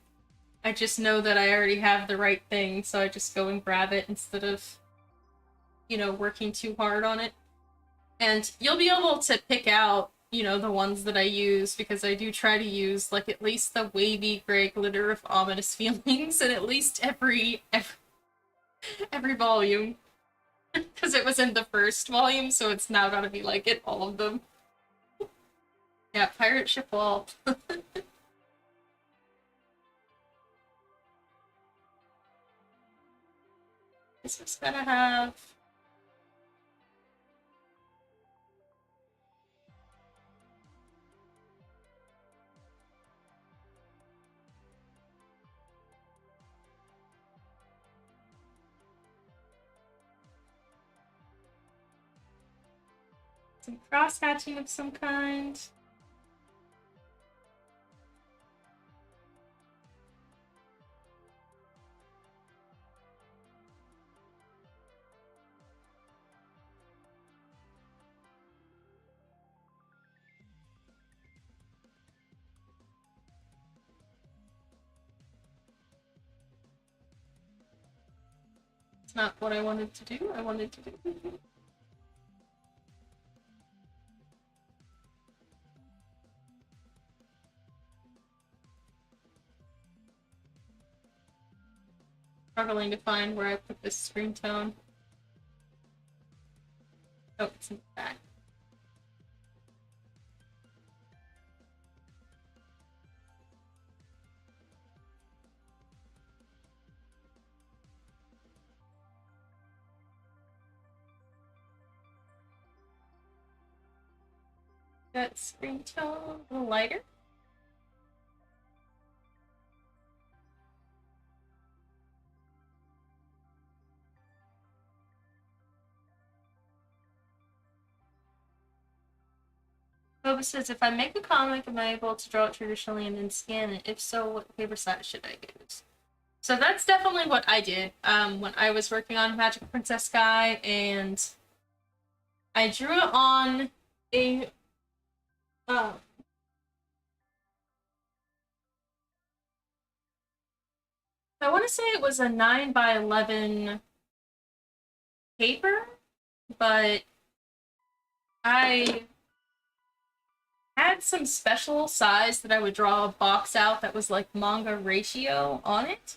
I just know that I already have the right thing, so I just go and grab it instead of, you know, working too hard on it. And you'll be able to pick out, you know, the ones that I use, because I do try to use, like, at least the wavy gray glitter of ominous feelings in at least every volume. Because it was in the first volume, so it's now gotta be, like, in all of them. Yeah, pirate ship wall. This is gonna have... some cross-hatching of some kind. It's not what I wanted to do. I wanted to do... Struggling to find where I put this screen tone. Oh, it's in the back. That screen tone a little lighter. Boba says, if I make a comic, am I able to draw it traditionally and then scan it? If so, what paper size should I use? So that's definitely what I did when I was working on Magical Princess Guy, and I drew it on a I want to say it was a 9x11 paper, but I had some special size that I would draw a box out that was like manga ratio on it.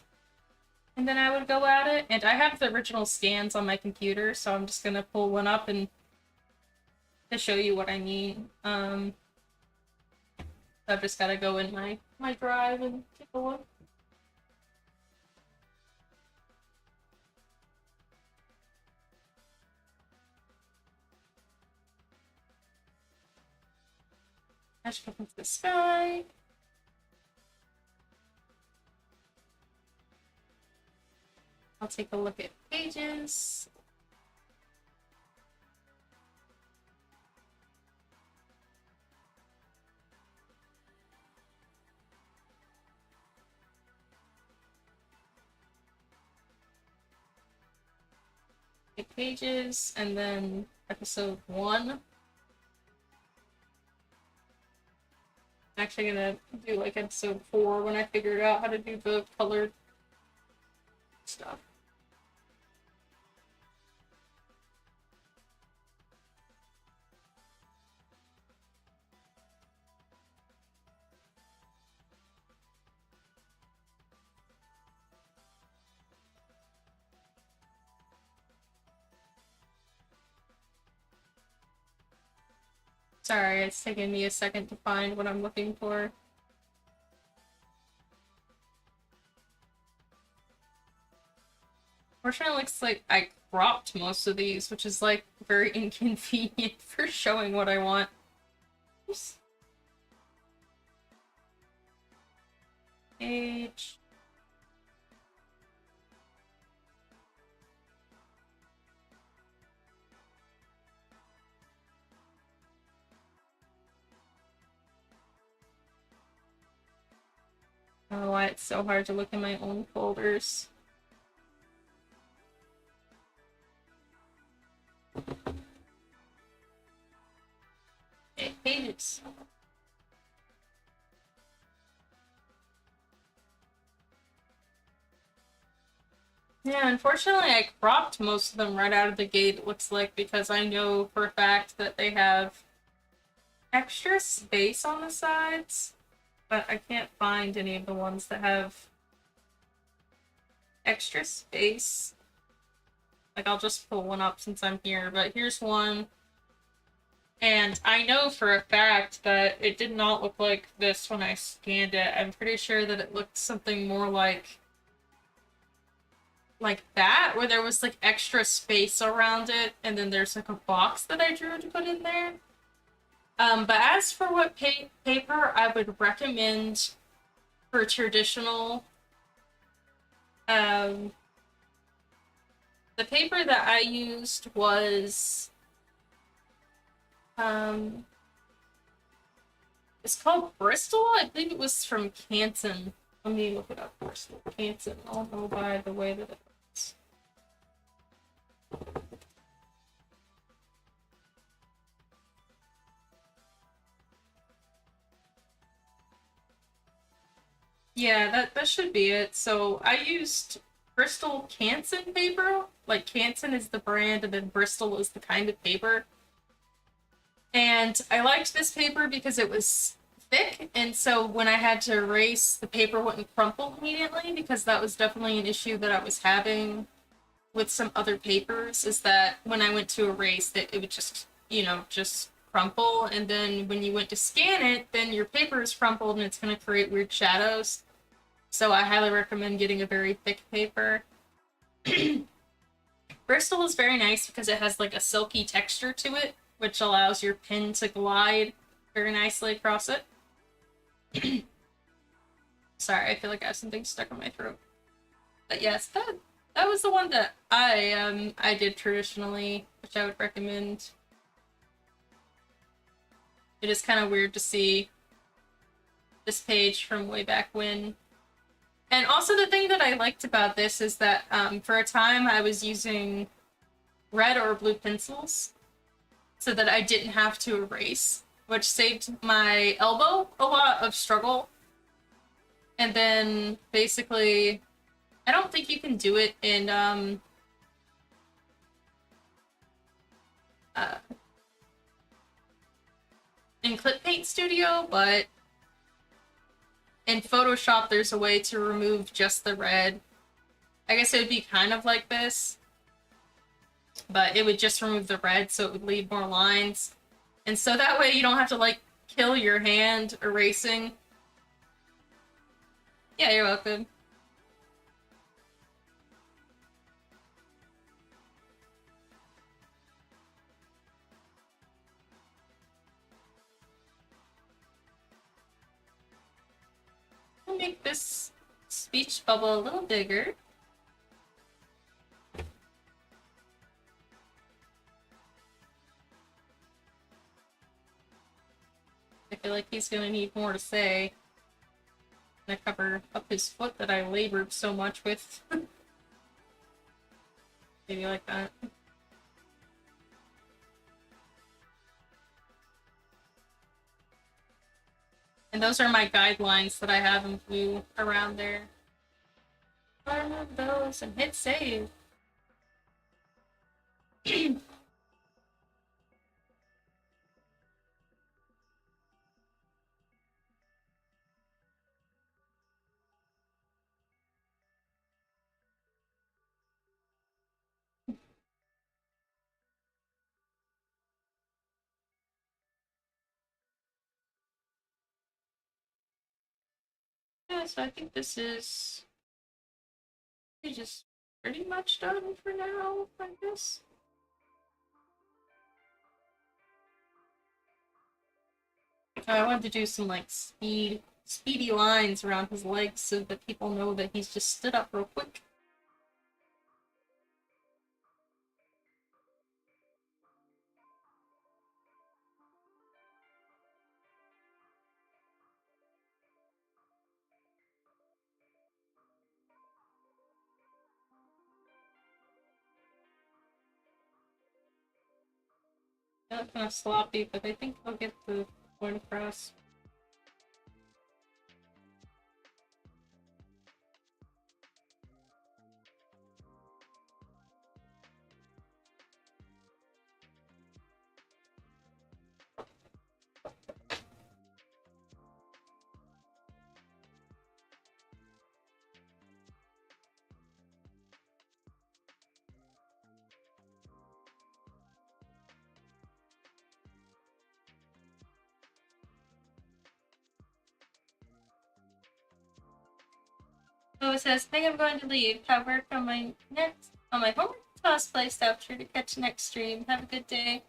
And then I would go at it. And I have the original scans on my computer, so I'm just gonna pull one up and to show you what I mean. I've just gotta go in my drive and take a look. Ash up into the sky. I'll take a look at pages. Pages, and then episode 1. I'm actually gonna do like episode 4 when I figured out how to do the colored stuff. Sorry, it's taking me a second to find what I'm looking for. Fortunately, it looks like I cropped most of these, which is like very inconvenient for showing what I want. Oops. Page. I don't know why it's so hard to look in my own folders. Okay, pages. Yeah, unfortunately, I cropped most of them right out of the gate, it looks like, because I know for a fact that they have extra space on the sides, but I can't find any of the ones that have extra space. Like, I'll just pull one up since I'm here, but here's one. And I know for a fact that it did not look like this when I scanned it. I'm pretty sure that it looked something more like that, where there was like extra space around it, and then there's like a box that I drew to put in there. But as for what paper I would recommend for traditional, um, the paper that I used was, um, it's called Bristol. I think it was from Canton. Let me look it up. Bristol, Canton. I'll know by the way that it looks. Yeah, that should be it. So I used Bristol Canson paper. Like Canson is the brand, and then Bristol is the kind of paper. And I liked this paper because it was thick, and so when I had to erase, the paper wouldn't crumple immediately, because that was definitely an issue that I was having with some other papers, is that when I went to erase, that it would just, just crumple, and then when you went to scan it, then your paper is crumpled and it's going to create weird shadows. So I highly recommend getting a very thick paper. Bristol is very nice because it has like a silky texture to it, which allows your pen to glide very nicely across it. Sorry, I feel like I have something stuck in my throat. But yes, that was the one that I did traditionally, which I would recommend. It is kind of weird to see this page from way back when. And also the thing that I liked about this is that for a time I was using red or blue pencils so that I didn't have to erase, which saved my elbow a lot of struggle. And then basically, I don't think you can do it uh, in Clip Paint Studio, but in Photoshop there's a way to remove just the red. I guess it would be kind of like this, but it would just remove the red, so it would leave more lines. And so that way you don't have to, like, kill your hand erasing. Yeah, you're welcome. I'll make this speech bubble a little bigger. I feel like he's gonna need more to say. I'm gonna cover up his foot that I labored so much with. Maybe like that. And those are my guidelines that I have in blue around there. One those and hit save. Yeah, so I think this is just pretty much done for now, I guess. I wanted to do some like speedy lines around his legs so that people know that he's just stood up real quick. That's kind of sloppy, but I think I'll get the point across. So it says, I think I'm going to leave. Have work on my homework cosplay stuff. Sure to catch you next stream. Have a good day.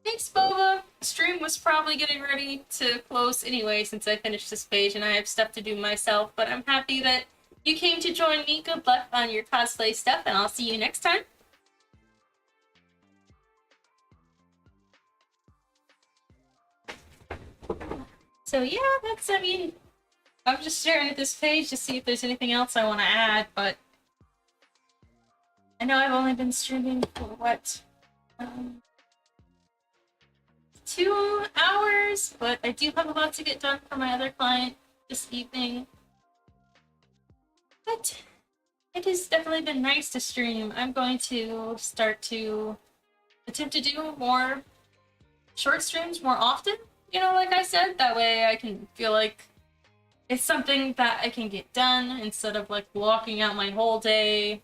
Thanks, Boba! Stream was probably getting ready to close anyway since I finished this page and I have stuff to do myself, but I'm happy that you came to join me. Good luck on your cosplay stuff, and I'll see you next time. So yeah, I'm just staring at this page to see if there's anything else I want to add, but I know I've only been streaming for, what, 2 hours, but I do have a lot to get done for my other client this evening. But it has definitely been nice to stream. I'm going to start to attempt to do more short streams more often, like I said. That way I can feel like it's something that I can get done instead of like blocking out my whole day,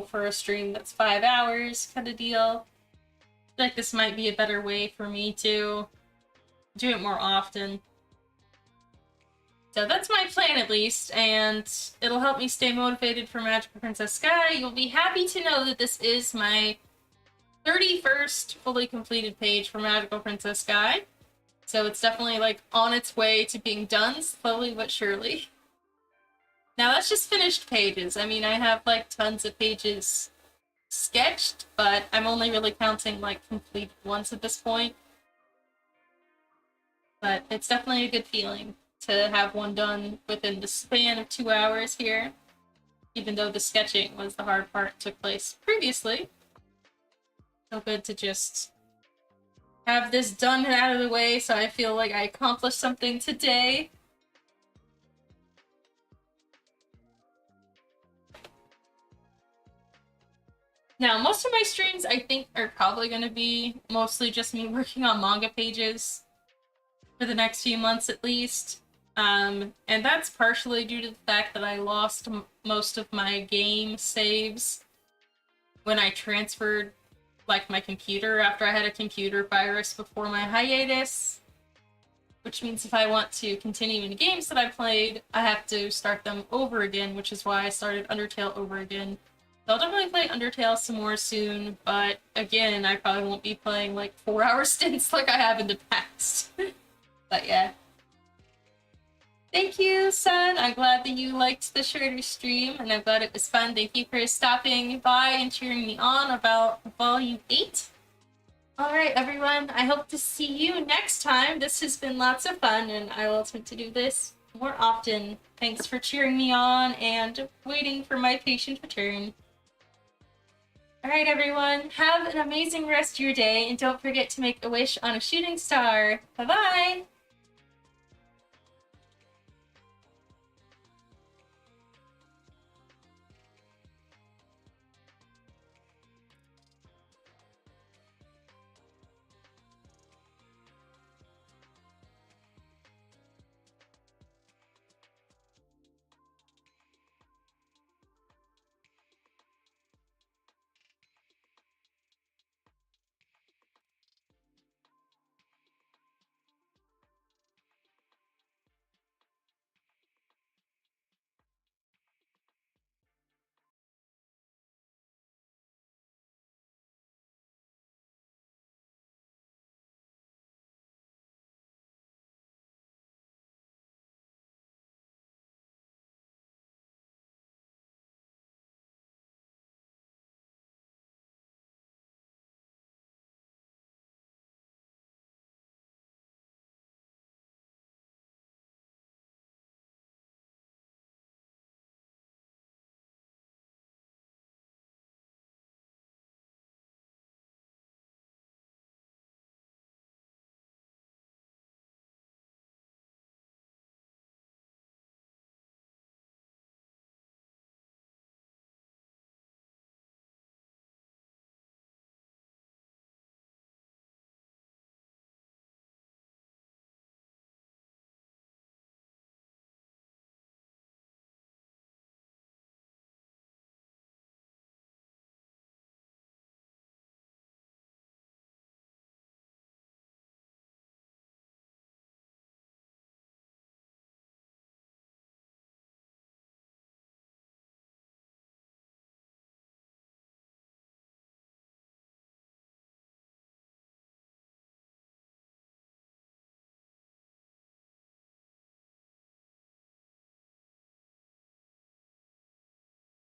for a stream that's 5 hours kind of deal. I feel like this might be a better way for me to do it more often. So that's my plan, at least, and it'll help me stay motivated for Magical Princess Sky. You'll be happy to know that this is my 31st fully completed page for Magical Princess Sky. So it's definitely, like, on its way to being done, slowly but surely. Now, that's just finished pages. I mean, I have, like, tons of pages sketched, but I'm only really counting, like, completed ones at this point. But it's definitely a good feeling to have one done within the span of 2 hours here, even though the sketching was the hard part took place previously. So good to just have this done and out of the way so I feel like I accomplished something today. Now, most of my streams, I think, are probably going to be mostly just me working on manga pages for the next few months at least. And that's partially due to the fact that I lost most of my game saves when I transferred, like, my computer after I had a computer virus before my hiatus. Which means if I want to continue in the games that I played, I have to start them over again, which is why I started Undertale over again. So I'll definitely play Undertale some more soon, but again, I probably won't be playing, like, 4-hour stints like I have in the past. But yeah. Thank you, Sun. I'm glad that you liked the shorter stream, and I'm glad it was fun. Thank you for stopping by and cheering me on about Volume 8. Alright, everyone. I hope to see you next time. This has been lots of fun, and I will attempt to do this more often. Thanks for cheering me on and waiting for my patient return. Alright, everyone. Have an amazing rest of your day, and don't forget to make a wish on a shooting star. Bye-bye!